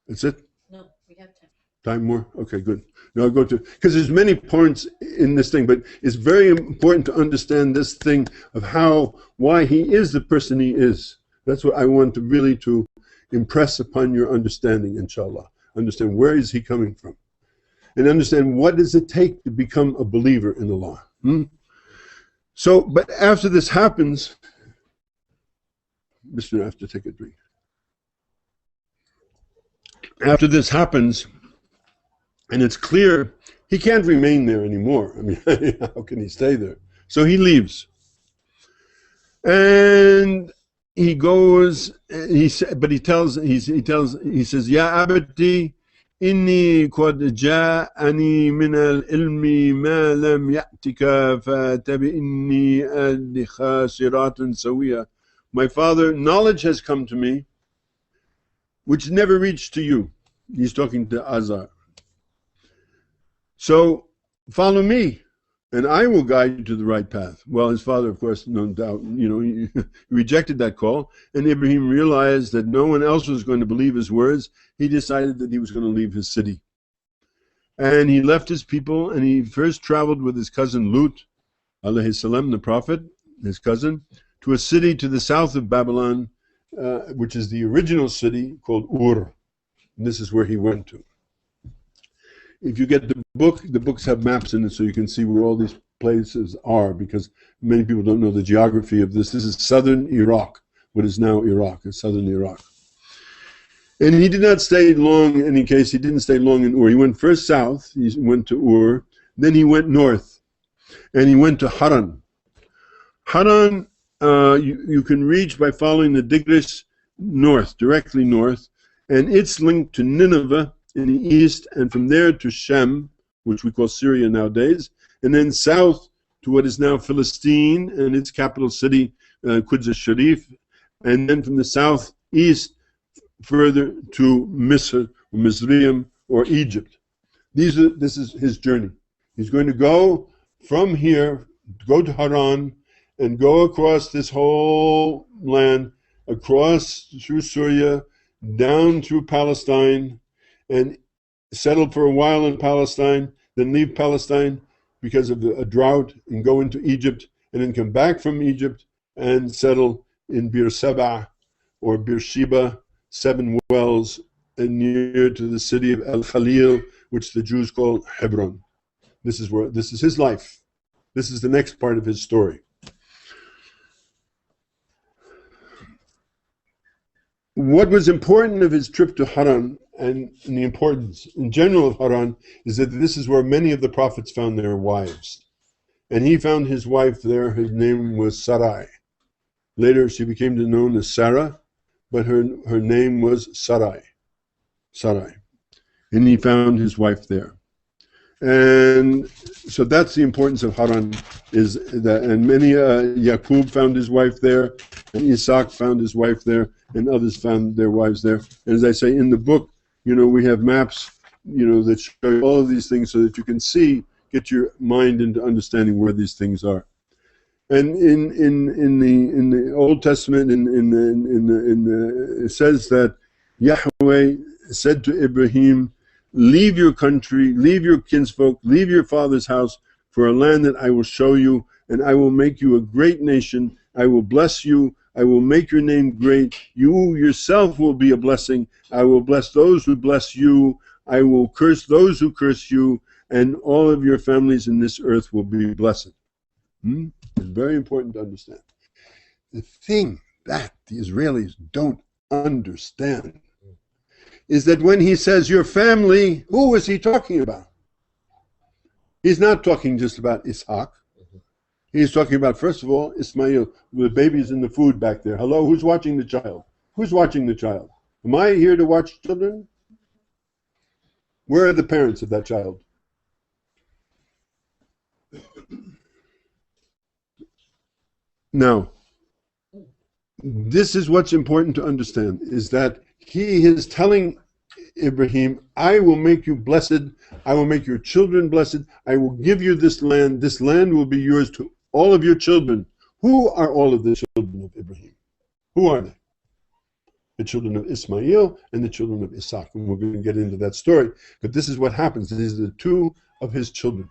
S1: That's it?
S2: No, we have time.
S1: Time more? Okay, good. Now I'll go to, because there's many points in this thing, but it's very important to understand this thing of why he is the person he is. That's what I want to really to impress upon your understanding, inshallah. Understand where is he coming from. And understand what does it take to become a believer in Allah. So, but after this happens, Mr. I have to take a drink. After this happens, and it's clear he can't remain there anymore. I mean, how can he stay there? So he leaves. And he goes, he says, Ya abati, inni qad ja'ani min al-ilmi ma lam ya'tika fatabi'inni adkha siratun sawiya. My father, knowledge has come to me, which never reached to you. He's talking to Azar. So follow me, and I will guide you to the right path. Well, his father, of course, no doubt, he rejected that call, and Ibrahim realized that no one else was going to believe his words. He decided that he was going to leave his city. And he left his people, and he first traveled with his cousin Lut, alayhis salam, the prophet, his cousin, to a city to the south of Babylon, which is the original city called Ur. And this is where he went to. If you get the books have maps in it so you can see where all these places are, because many people don't know the geography of this. This is southern Iraq, what is now Iraq, it's southern Iraq. And he did not stay long, in any case, he didn't stay long in Ur. He went first south, he went to Ur, then he went north, and he went to Haran. Haran, you can reach by following the Tigris north, directly north, and it's linked to Nineveh in the east, and from there to Shem, which we call Syria nowadays, and then south to what is now Philistine and its capital city, Quds al-Sharif, and then from the southeast further to Misr, or Mizraim, or Egypt. This is his journey. He's going to go from here, go to Haran, and go across this whole land, across through Syria, down through Palestine, and settle for a while in Palestine, then leave Palestine because of a drought, and go into Egypt, and then come back from Egypt and settle in Beersheba or Beersheba, 7 wells, and near to the city of El Khalil, which the Jews call Hebron. This is his life. This is the next part of his story. What was important of his trip to Haran, and the importance in general of Haran, is that this is where many of the prophets found their wives. And he found his wife there. Her name was Sarai. Later she became known as Sarah, but her name was Sarai. And he found his wife there. And so that's the importance of Haran, is that, and many, Yaqub found his wife there, and Isaac found his wife there, and others found their wives there. And as I say in the book, we have maps, that show you all of these things so that you can get your mind into understanding where these things are. And in the Old Testament, it says that Yahweh said to Ibrahim, "Leave your country, leave your kinsfolk, leave your father's house for a land that I will show you, and I will make you a great nation. I will bless you. I will make your name great. You yourself will be a blessing. I will bless those who bless you. I will curse those who curse you, and all of your families in this earth will be blessed." It's very important to understand. The thing that the Israelis don't understand is that when he says your family, who is he talking about? He's not talking just about Ishaq. He's talking about, first of all, Ismail. The baby's in the food back there. Hello, who's watching the child? Who's watching the child? Am I here to watch children? Where are the parents of that child? Now, this is what's important to understand, is that he is telling Ibrahim, I will make you blessed, I will make your children blessed, I will give you this land will be yours to all of your children. Who are all of the children of Ibrahim? Who are they? The children of Ismail and the children of Isaac, and we're going to get into that story. But this is what happens. These are the 2 of his children.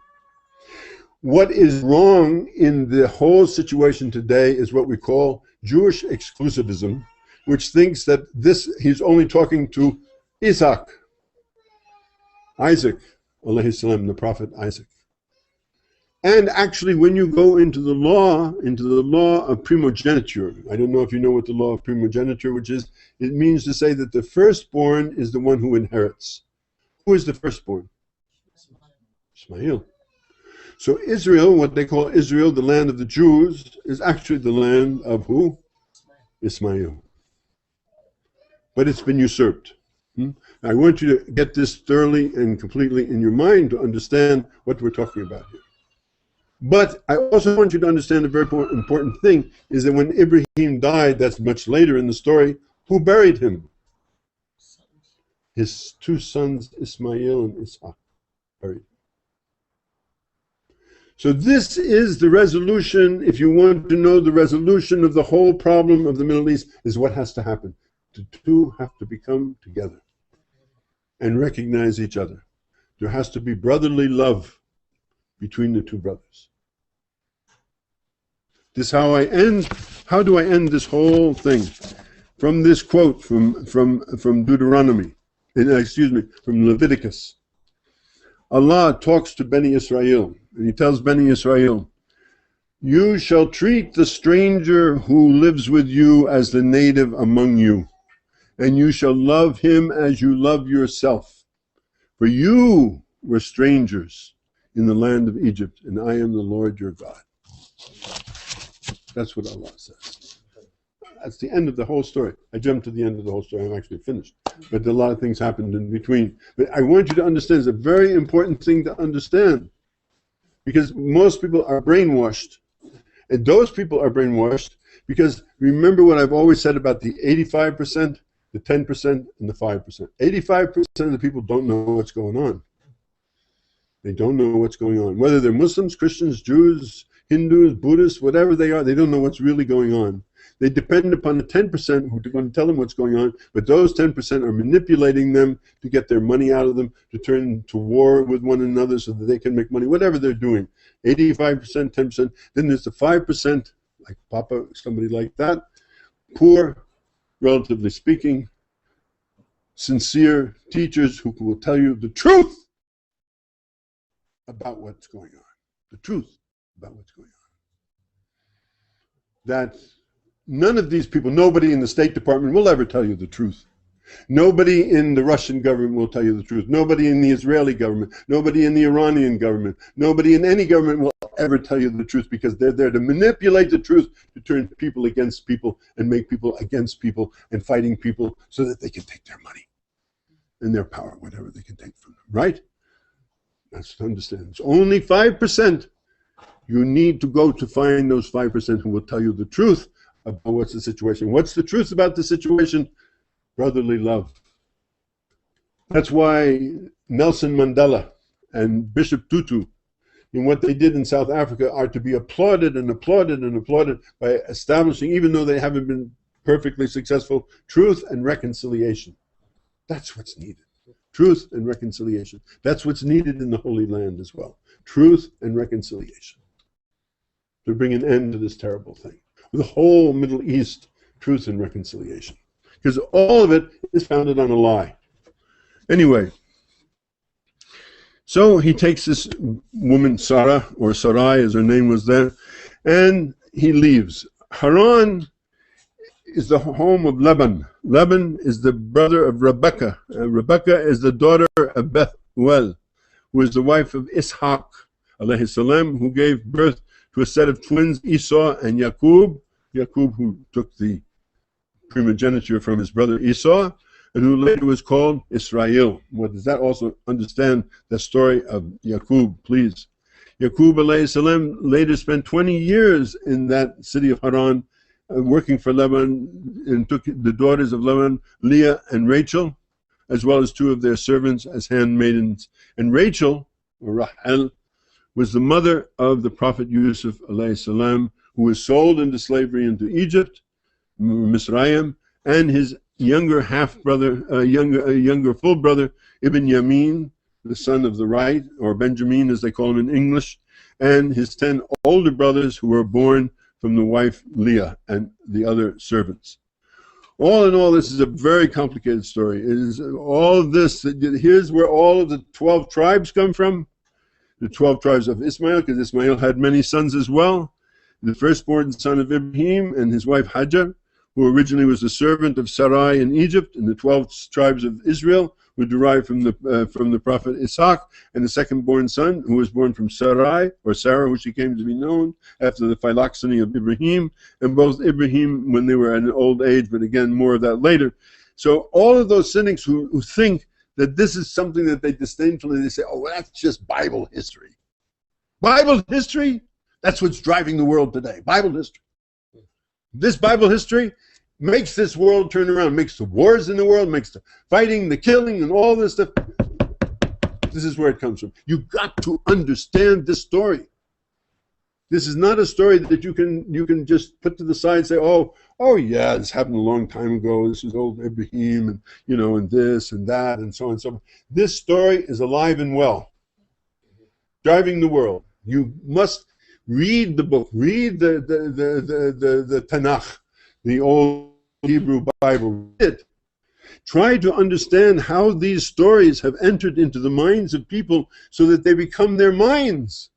S1: What is wrong in the whole situation today is what we call Jewish exclusivism, which thinks that he's only talking to Isaac, alayhis salam, the prophet Isaac. And actually, when you go into the law of primogeniture, I don't know if you know what the law of primogeniture, which is, it means to say that the firstborn is the one who inherits. Who is the firstborn? Ismail. So Israel, what they call Israel, the land of the Jews, is actually the land of who? Ismail. But it's been usurped. I want you to get this thoroughly and completely in your mind to understand what we're talking about here. But I also want you to understand a very important thing, is that when Ibrahim died, that's much later in the story, who buried him? His 2 sons, Ismail and Ishaq, buried him. So this is the resolution. If you want to know the resolution of the whole problem of the Middle East, is what has to happen. The two have to become together and recognize each other. There has to be brotherly love between the two brothers. This is how I end. How do I end this whole thing? From this quote from Deuteronomy, from Leviticus. Allah talks to Beni Israel, and He tells Beni Israel, "You shall treat the stranger who lives with you as the native among you, and you shall love him as you love yourself. For you were strangers in the land of Egypt, and I am the Lord your God." That's what Allah says. That's the end of the whole story. I jumped to the end of the whole story. I'm actually finished. But a lot of things happened in between. But I want you to understand, it's a very important thing to understand. Because most people are brainwashed. And those people are brainwashed because remember what I've always said about the 85%, the 10%, and the 5%. 85% of the people don't know what's going on. They don't know what's going on. Whether they're Muslims, Christians, Jews, Hindus, Buddhists, whatever they are, they don't know what's really going on. They depend upon the 10% who are going to tell them what's going on, but those 10% are manipulating them to get their money out of them, to turn to war with one another so that they can make money, whatever they're doing. 85%, 10%. Then there's the 5%, like Papa, somebody like that, poor, relatively speaking, sincere teachers who will tell you the truth about what's going on. The truth about what's going on. That none of these people, nobody in the State Department will ever tell you the truth. Nobody in the Russian government will tell you the truth. Nobody in the Israeli government. Nobody in the Iranian government. Nobody in any government will ever tell you the truth because they're there to manipulate the truth, to turn people against people and make people against people and fighting people so that they can take their money and their power, whatever they can take from them, right? That's to understand. It's only 5%. You need to go to find those 5% who will tell you the truth about what's the situation. What's the truth about the situation? Brotherly love. That's why Nelson Mandela and Bishop Tutu, in what they did in South Africa, are to be applauded and applauded and applauded by establishing, even though they haven't been perfectly successful, truth and reconciliation. That's what's needed. Truth and reconciliation. That's what's needed in the Holy Land as well. Truth and reconciliation. To bring an end to this terrible thing. The whole Middle East, truth and reconciliation. Because all of it is founded on a lie. Anyway, so he takes this woman, Sarah, or Sarai as her name was there, and he leaves. Haran is the home of Laban. Laban is the brother of Rebecca. Rebecca is the daughter of Bethuel, who is the wife of Ishaq, alayhis salam, who gave birth to a set of twins, Esau and Yaqub. Yaqub, who took the primogeniture from his brother Esau, and who later was called Israel. What does that also understand the story of Yaqub, please? Yaqub alayhis salam later spent 20 years in that city of Haran, working for Laban, and took the daughters of Laban, Leah and Rachel, as well as two of their servants as handmaidens. And Rachel, or Rahel, was the mother of the Prophet Yusuf alayhis salam, who was sold into slavery into Egypt, Misraim, and his younger half-brother, younger full brother, Ibn Yamin, the son of the right, or Benjamin as they call him in English, and his 10 older brothers who were born from the wife Leah and the other servants. All in all, this is a very complicated story. It is all of this. Here's where all of the 12 tribes come from. The 12 tribes of Ismail, because Ismail had many sons as well. The firstborn son of Ibrahim and his wife Hajar, who originally was a servant of Sarai in Egypt, and the 12 tribes of Israel were derived from the prophet Ishaq, and the second-born son, who was born from Sarai, or Sarah, who she came to be known after the phylloxeny of Ibrahim, and both Ibrahim when they were at an old age, but again, more of that later. So all of those cynics who think that this is something that they disdainfully, they say, oh, well, that's just Bible history. Bible history? That's what's driving the world today. Bible history. This Bible history makes this world turn around, makes the wars in the world, makes the fighting, the killing, and all this stuff. This is where it comes from. You've got to understand this story. This is not a story that you can just put to the side and say, oh yeah, this happened a long time ago. This is old Ibrahim, and and this and that and so on and so forth. This story is alive and well, driving the world. You must read the book, read the Tanakh, the old Hebrew Bible. Read it. Try to understand how these stories have entered into the minds of people so that they become their minds.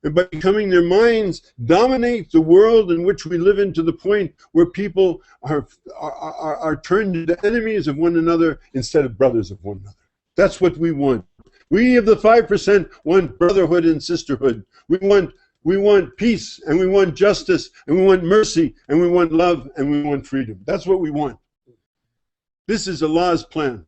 S1: And by becoming their minds, dominate the world in which we live in, to the point where people are turned into enemies of one another instead of brothers of one another. That's what we want. We of the 5% want brotherhood and sisterhood. We want peace, and we want justice, and we want mercy, and we want love, and we want freedom. That's what we want. This is Allah's plan.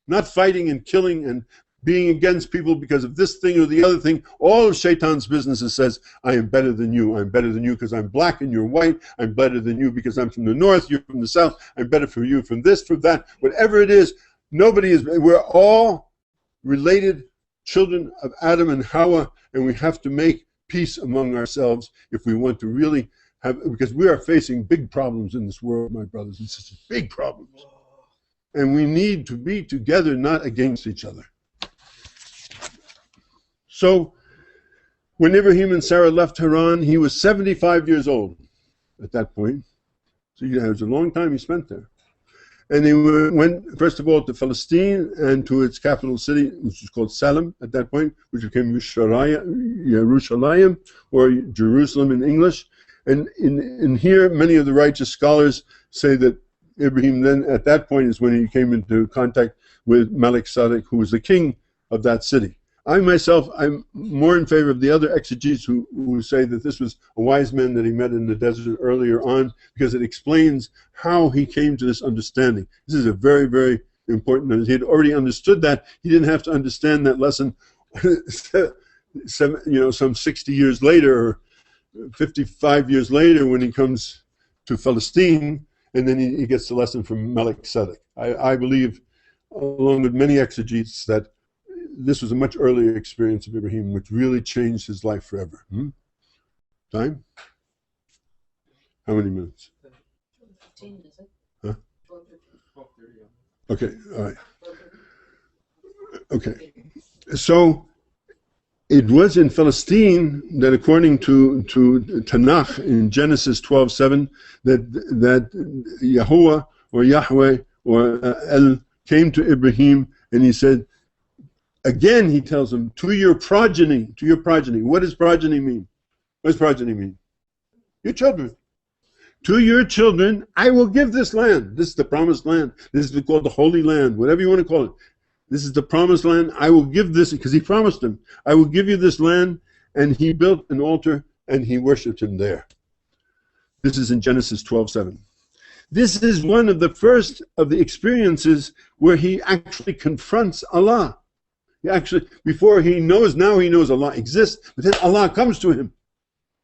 S1: Not fighting and killing and being against people because of this thing or the other thing. All of Shaitan's business says, I am better than you. I'm better than you because I'm black and you're white. I'm better than you because I'm from the north, you're from the south. I'm better for you from this, from that. Whatever it is, nobody is. We're all related children of Adam and Hawa, and we have to make peace among ourselves if we want to really have, because we are facing big problems in this world, my brothers and sisters, big problems. And we need to be together, not against each other. So, when Ibrahim and Sarah left Haran, he was 75 years old at that point. So it was a long time he spent there. And they went, first of all, to Palestine and to its capital city, which was called Salaam at that point, which became Yerushalayim, or Jerusalem in English. And in here, many of the righteous scholars say that Ibrahim then, at that point, is when he came into contact with Malik Sadek, who was the king of that city. I myself, I'm more in favor of the other exegetes who say that this was a wise man that he met in the desert earlier on, because it explains how he came to this understanding. This is a very, very important. He had already understood that. He didn't have to understand that lesson some 60 years later or 55 years later when he comes to Palestine, and then he gets the lesson from Malik Sadek. I believe, along with many exegetes, that this was a much earlier experience of Ibrahim, which really changed his life forever. Time? How many minutes?
S2: 15, is it?
S1: Huh?
S2: 12:30.
S1: Okay, all right. Okay, so it was in Palestine that, according to Tanakh in Genesis 12:7, that Yahweh or Yahweh or El came to Ibrahim and he said, again, he tells him, to your progeny. What does progeny mean? What does progeny mean? Your children. To your children, I will give this land. This is the promised land. This is called the Holy Land, whatever you want to call it. This is the promised land. I will give this, because he promised him, I will give you this land. And he built an altar and he worshipped him there. This is in Genesis 12:7. This is one of the first of the experiences where he actually confronts Allah. He actually, before he knows, now he knows Allah exists, but then Allah comes to him.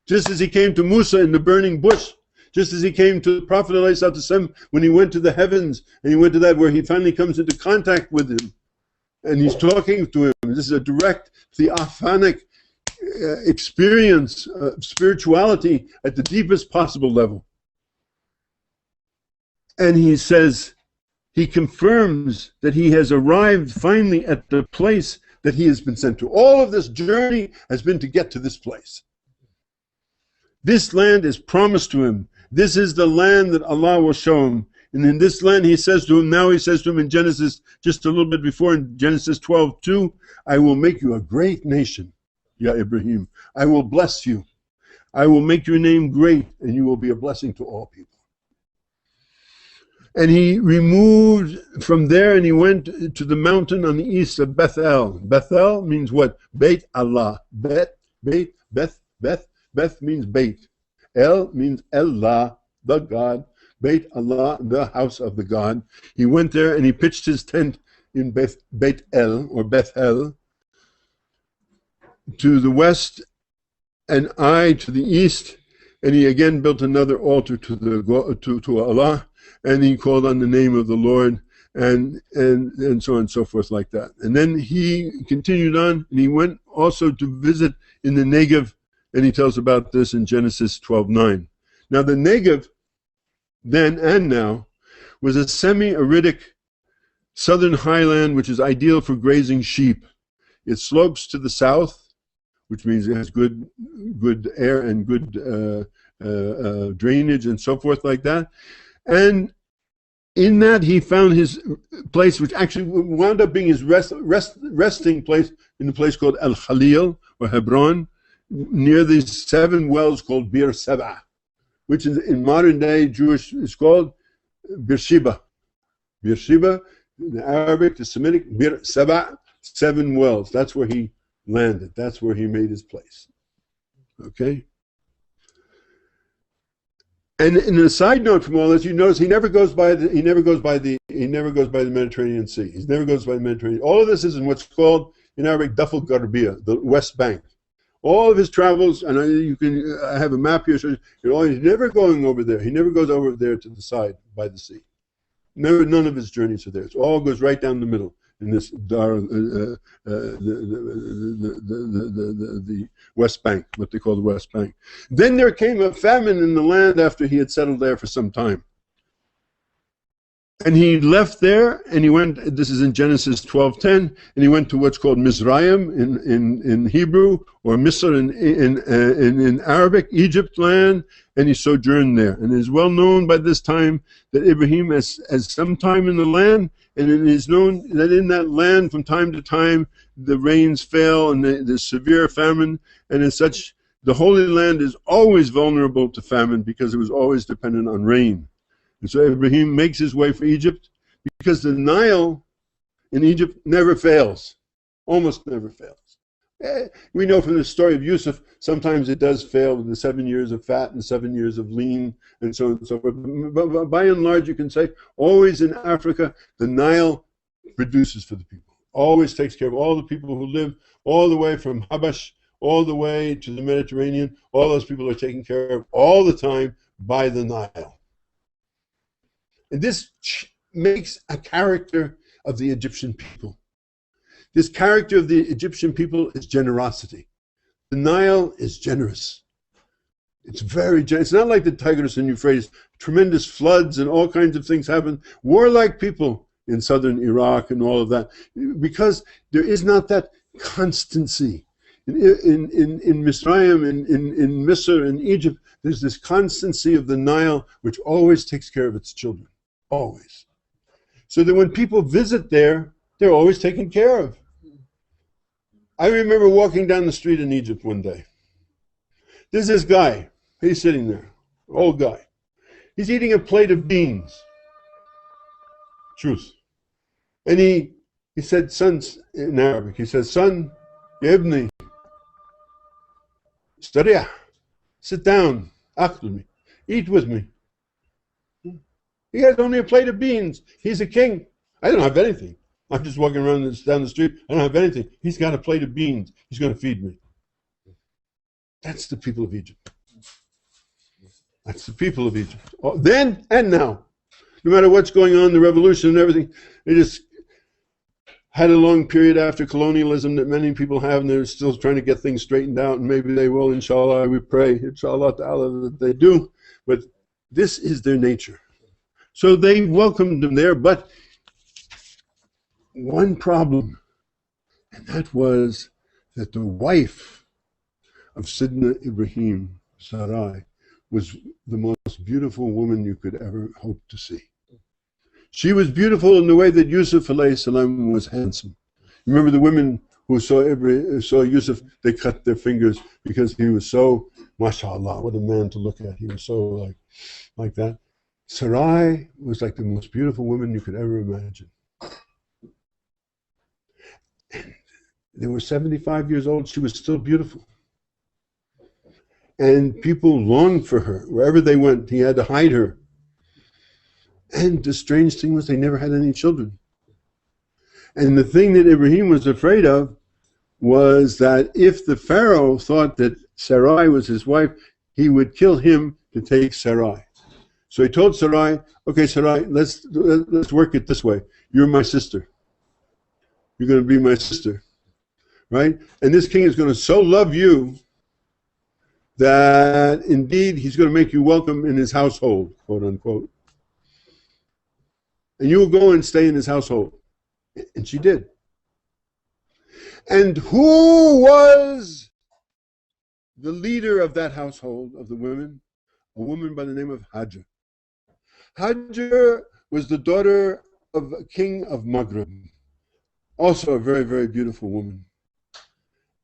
S1: Just as he came to Musa in the burning bush, just as he came to the Prophet ﷺ when he went to the heavens, and he went to that where he finally comes into contact with him. And he's talking to him. This is a direct theophanic experience of spirituality at the deepest possible level. And he says, he confirms that he has arrived finally at the place that he has been sent to. All of this journey has been to get to this place. This land is promised to him. This is the land that Allah will show him. And in this land, he says to him, now he says to him in Genesis, just a little bit before, in Genesis 12:2, I will make you a great nation, Ya Ibrahim. I will bless you. I will make your name great, and you will be a blessing to all people. And he removed from there and he went to the mountain on the east of Bethel. Bethel means what? Beit Allah. Beth means Beit. El means Allah, the God. Beit Allah, the house of the God. He went there and he pitched his tent in Beit El, or Bethel, to the west, and Ai to the east. And he again built another altar to Allah. And he called on the name of the Lord, and so on and so forth like that. And then he continued on, and he went also to visit in the Negev And he tells about this in Genesis 12:9. Now the Negev, then and now, was a semi-aridic southern highland which is ideal for grazing sheep. It slopes to the south, which means it has good air and good drainage and so forth like that. And in that he found his place, which actually wound up being his resting place, in a place called El Khalil, or Hebron, near these 7 wells called Bir Seba, which in modern day Jewish is called Beersheba. Beersheba, in the Arabic, the Semitic, Bir Seba, 7 wells. That's where he landed. That's where he made his place. Okay? And in a side note from all this, you notice he never goes by the Mediterranean Sea. He never goes by the Mediterranean. All of this is in what's called in Arabic Daful Garbiya, the West Bank. All of his travels, and I have a map here, so he's never going over there. He never goes over there to the side by the sea. None of his journeys are there. It all goes right down the middle in this the West Bank, what they call the West Bank. Then there came a famine in the land after he had settled there for some time. And he left there, and he went, this is in Genesis 12:10, and he went to what's called Mizraim in Hebrew, or Misr in Arabic, Egypt land, and he sojourned there. And it is well known by this time that Ibrahim has some time in the land, and it is known that in that land from time to time the rains fail and there's severe famine, and as such the Holy Land is always vulnerable to famine because it was always dependent on rain. And so Ibrahim makes his way for Egypt because the Nile in Egypt never fails, almost never fails. We know from the story of Yusuf, sometimes it does fail with the 7 years of fat and 7 years of lean and so on and so forth. But by and large, you can say always in Africa, the Nile produces for the people. Always takes care of all the people who live all the way from Habash, all the way to the Mediterranean. All those people are taken care of all the time by the Nile. And this makes a character of the Egyptian people. This character of the Egyptian people is generosity. The Nile is generous. It's very generous. It's not like the Tigris and Euphrates. Tremendous floods and all kinds of things happen. Warlike people in southern Iraq and all of that. Because there is not that constancy. In Mizraim, in Misr, in Egypt, there's this constancy of the Nile which always takes care of its children. Always. So that when people visit there, they're always taken care of. I remember walking down the street in Egypt one day. There's this guy. He's sitting there, old guy. He's eating a plate of beans. Truth. And he said, son, in Arabic, he says, son, ya ibni, istariah, sit down, akhdumi, eat with me. He has only a plate of beans. He's a king. I don't have anything. I'm just walking around down the street. I don't have anything. He's got a plate of beans. He's going to feed me. That's the people of Egypt. That's the people of Egypt. Then and now. No matter what's going on, the revolution and everything, they just had a long period after colonialism that many people have, and they're still trying to get things straightened out, and maybe they will, inshallah. We pray, inshallah ta'ala, that they do. But this is their nature. So they welcomed him there, but one problem, and that was that the wife of Sidna Ibrahim, Sarai, was the most beautiful woman you could ever hope to see. She was beautiful in the way that Yusuf alayhi salam was handsome. Remember the women who saw Yusuf, they cut their fingers because he was so, mashallah, what a man to look at. He was so like that. Sarai was like the most beautiful woman you could ever imagine. And they were 75 years old. She was still beautiful. And people longed for her. Wherever they went, he had to hide her. And the strange thing was they never had any children. And the thing that Ibrahim was afraid of was that if the Pharaoh thought that Sarai was his wife, he would kill him to take Sarai. So he told Sarai, okay, Sarai, let's work it this way. You're my sister. You're going to be my sister, right? And this king is going to so love you that indeed he's going to make you welcome in his household, quote unquote. And you will go and stay in his household. And she did. And who was the leader of that household, of the women? A woman by the name of Hajar. Hajar was the daughter of a king of Maghreb, also a very, very beautiful woman.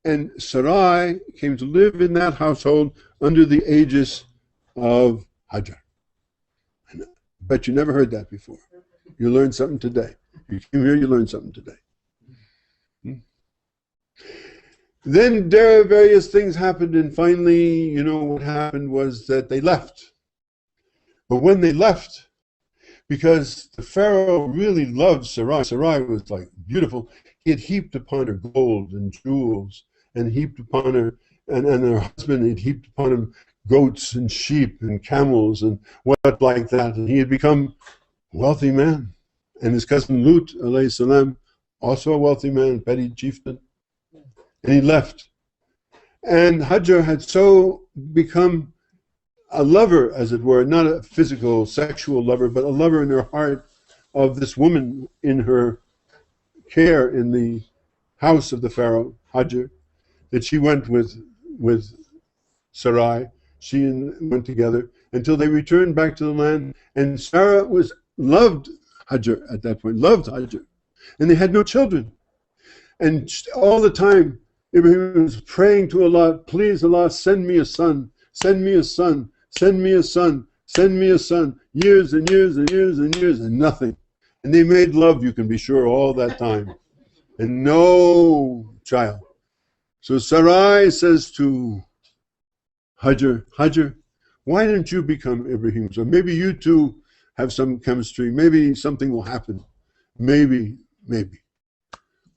S1: And Sarai came to live in that household under the aegis of Hajar. And I bet you never heard that before. You learned something today. You came here, you learned something today. Then there are various things happened, and finally, you know, what happened was that they left. But when they left, because the Pharaoh really loved Sarai, Sarai was like beautiful, he had heaped upon her gold and jewels, and heaped upon her, and her husband had heaped upon him goats and sheep and camels and what like that, and he had become a wealthy man. And his cousin Lut, alayhis salaam, also a wealthy man, petty chieftain. And he left. And Hajar had so become a lover, as it were, not a physical, sexual lover, but a lover in her heart of this woman in her care in the house of the Pharaoh, Hajar, that she went with Sarai. She went together until they returned back to the land. And Sarah loved Hajar at that point, loved Hajar. And they had no children. And all the time, Ibrahim was praying to Allah, please Allah, send me a son, send me a son, send me a son, send me a son. Years and years and years and years and nothing. And they made love, you can be sure, all that time. And no child. So Sarai says to Hajar, Hajar, why don't you become Ibrahim? So maybe you two have some chemistry. Maybe something will happen. Maybe.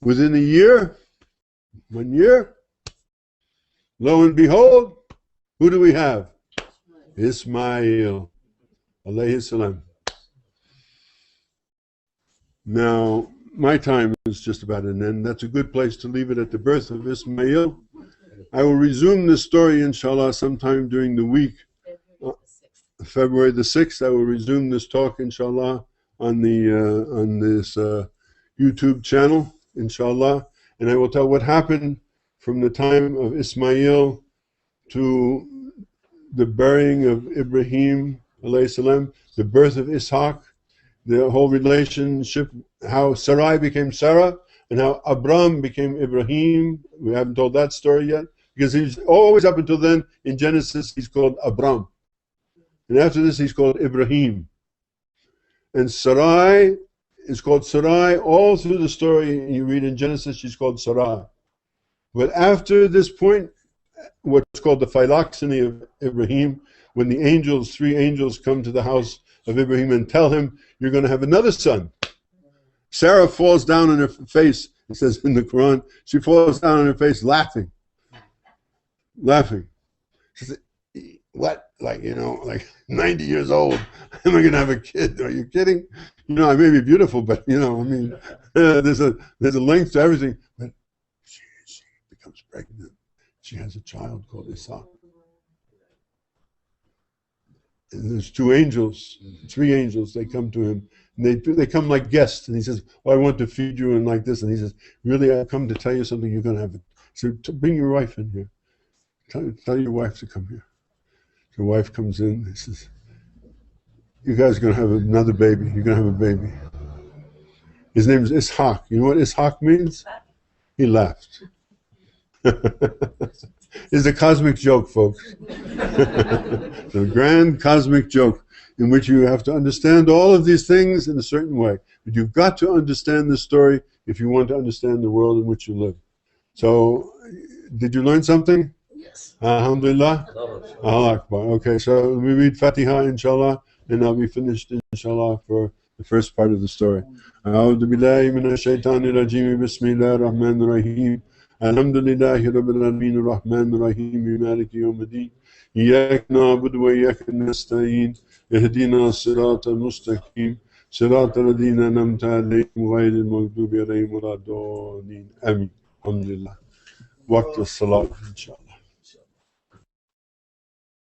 S1: Within a year, 1 year, lo and behold, who do we have? Ismail, alayhis salam. Now, my time is just about an end. That's a good place to leave it at the birth of Ismail. I will resume this story, inshallah, sometime during the week. February the 6th, I will resume this talk, inshallah, on this YouTube channel, inshallah. And I will tell what happened from the time of Ismail to the burying of Ibrahim, alayhi salam, the birth of Ishaq, the whole relationship, how Sarai became Sarah, and how Abram became Ibrahim. We haven't told that story yet, because he's always up until then, in Genesis, he's called Abram. And after this, he's called Ibrahim. And Sarai is called Sarai all through the story. You read in Genesis, she's called Sarai. But after this point, what's called the phylloxeny of Ibrahim, when the angels, 3 angels, come to the house of Ibrahim and tell him, you're going to have another son. Sarah falls down on her face. It says in the Quran, she falls down on her face laughing. She said, what? Like, you know, like 90 years old, am I going to have a kid? Are you kidding? You know, I may be beautiful, but, you know, I mean, there's a length to everything. But she becomes pregnant. She has a child called Ishaq. And there's 2 angels, 3 angels, they come to him. And they come like guests. And he says, oh, I want to feed you and like this. And he says, really, I've come to tell you something, you're going to have it. So bring your wife in here. Tell your wife to come here. The wife comes in, he says, you guys are going to have another baby. You're going to have a baby. His name is Ishaq. You know what Ishaq means? He laughed. It's a cosmic joke, folks. It's a grand cosmic joke in which you have to understand all of these things in a certain way. But you've got to understand the story if you want to understand the world in which you live. So, did you learn something?
S2: Yes.
S1: Alhamdulillah. Allah Akbar. Okay, so we read Fatiha, inshallah, and I'll be finished, inshallah, for the first part of the story. A'udhu billahi minash shaitanir rajim. Bismillahir rahmanir rahim. Alhamdulillahi rabbil alamin rahmanir rahim. Maliki yawmiddin. Iyyaka na'budu wa iyyaka nasta'in. Ihdina as-siratal mustaqim. Siratal ladhina an'amta alayhim ghayril maghdubi alayhim waladdallin. Amin. Alhamdulillah. Waqt as-salat, inshallah.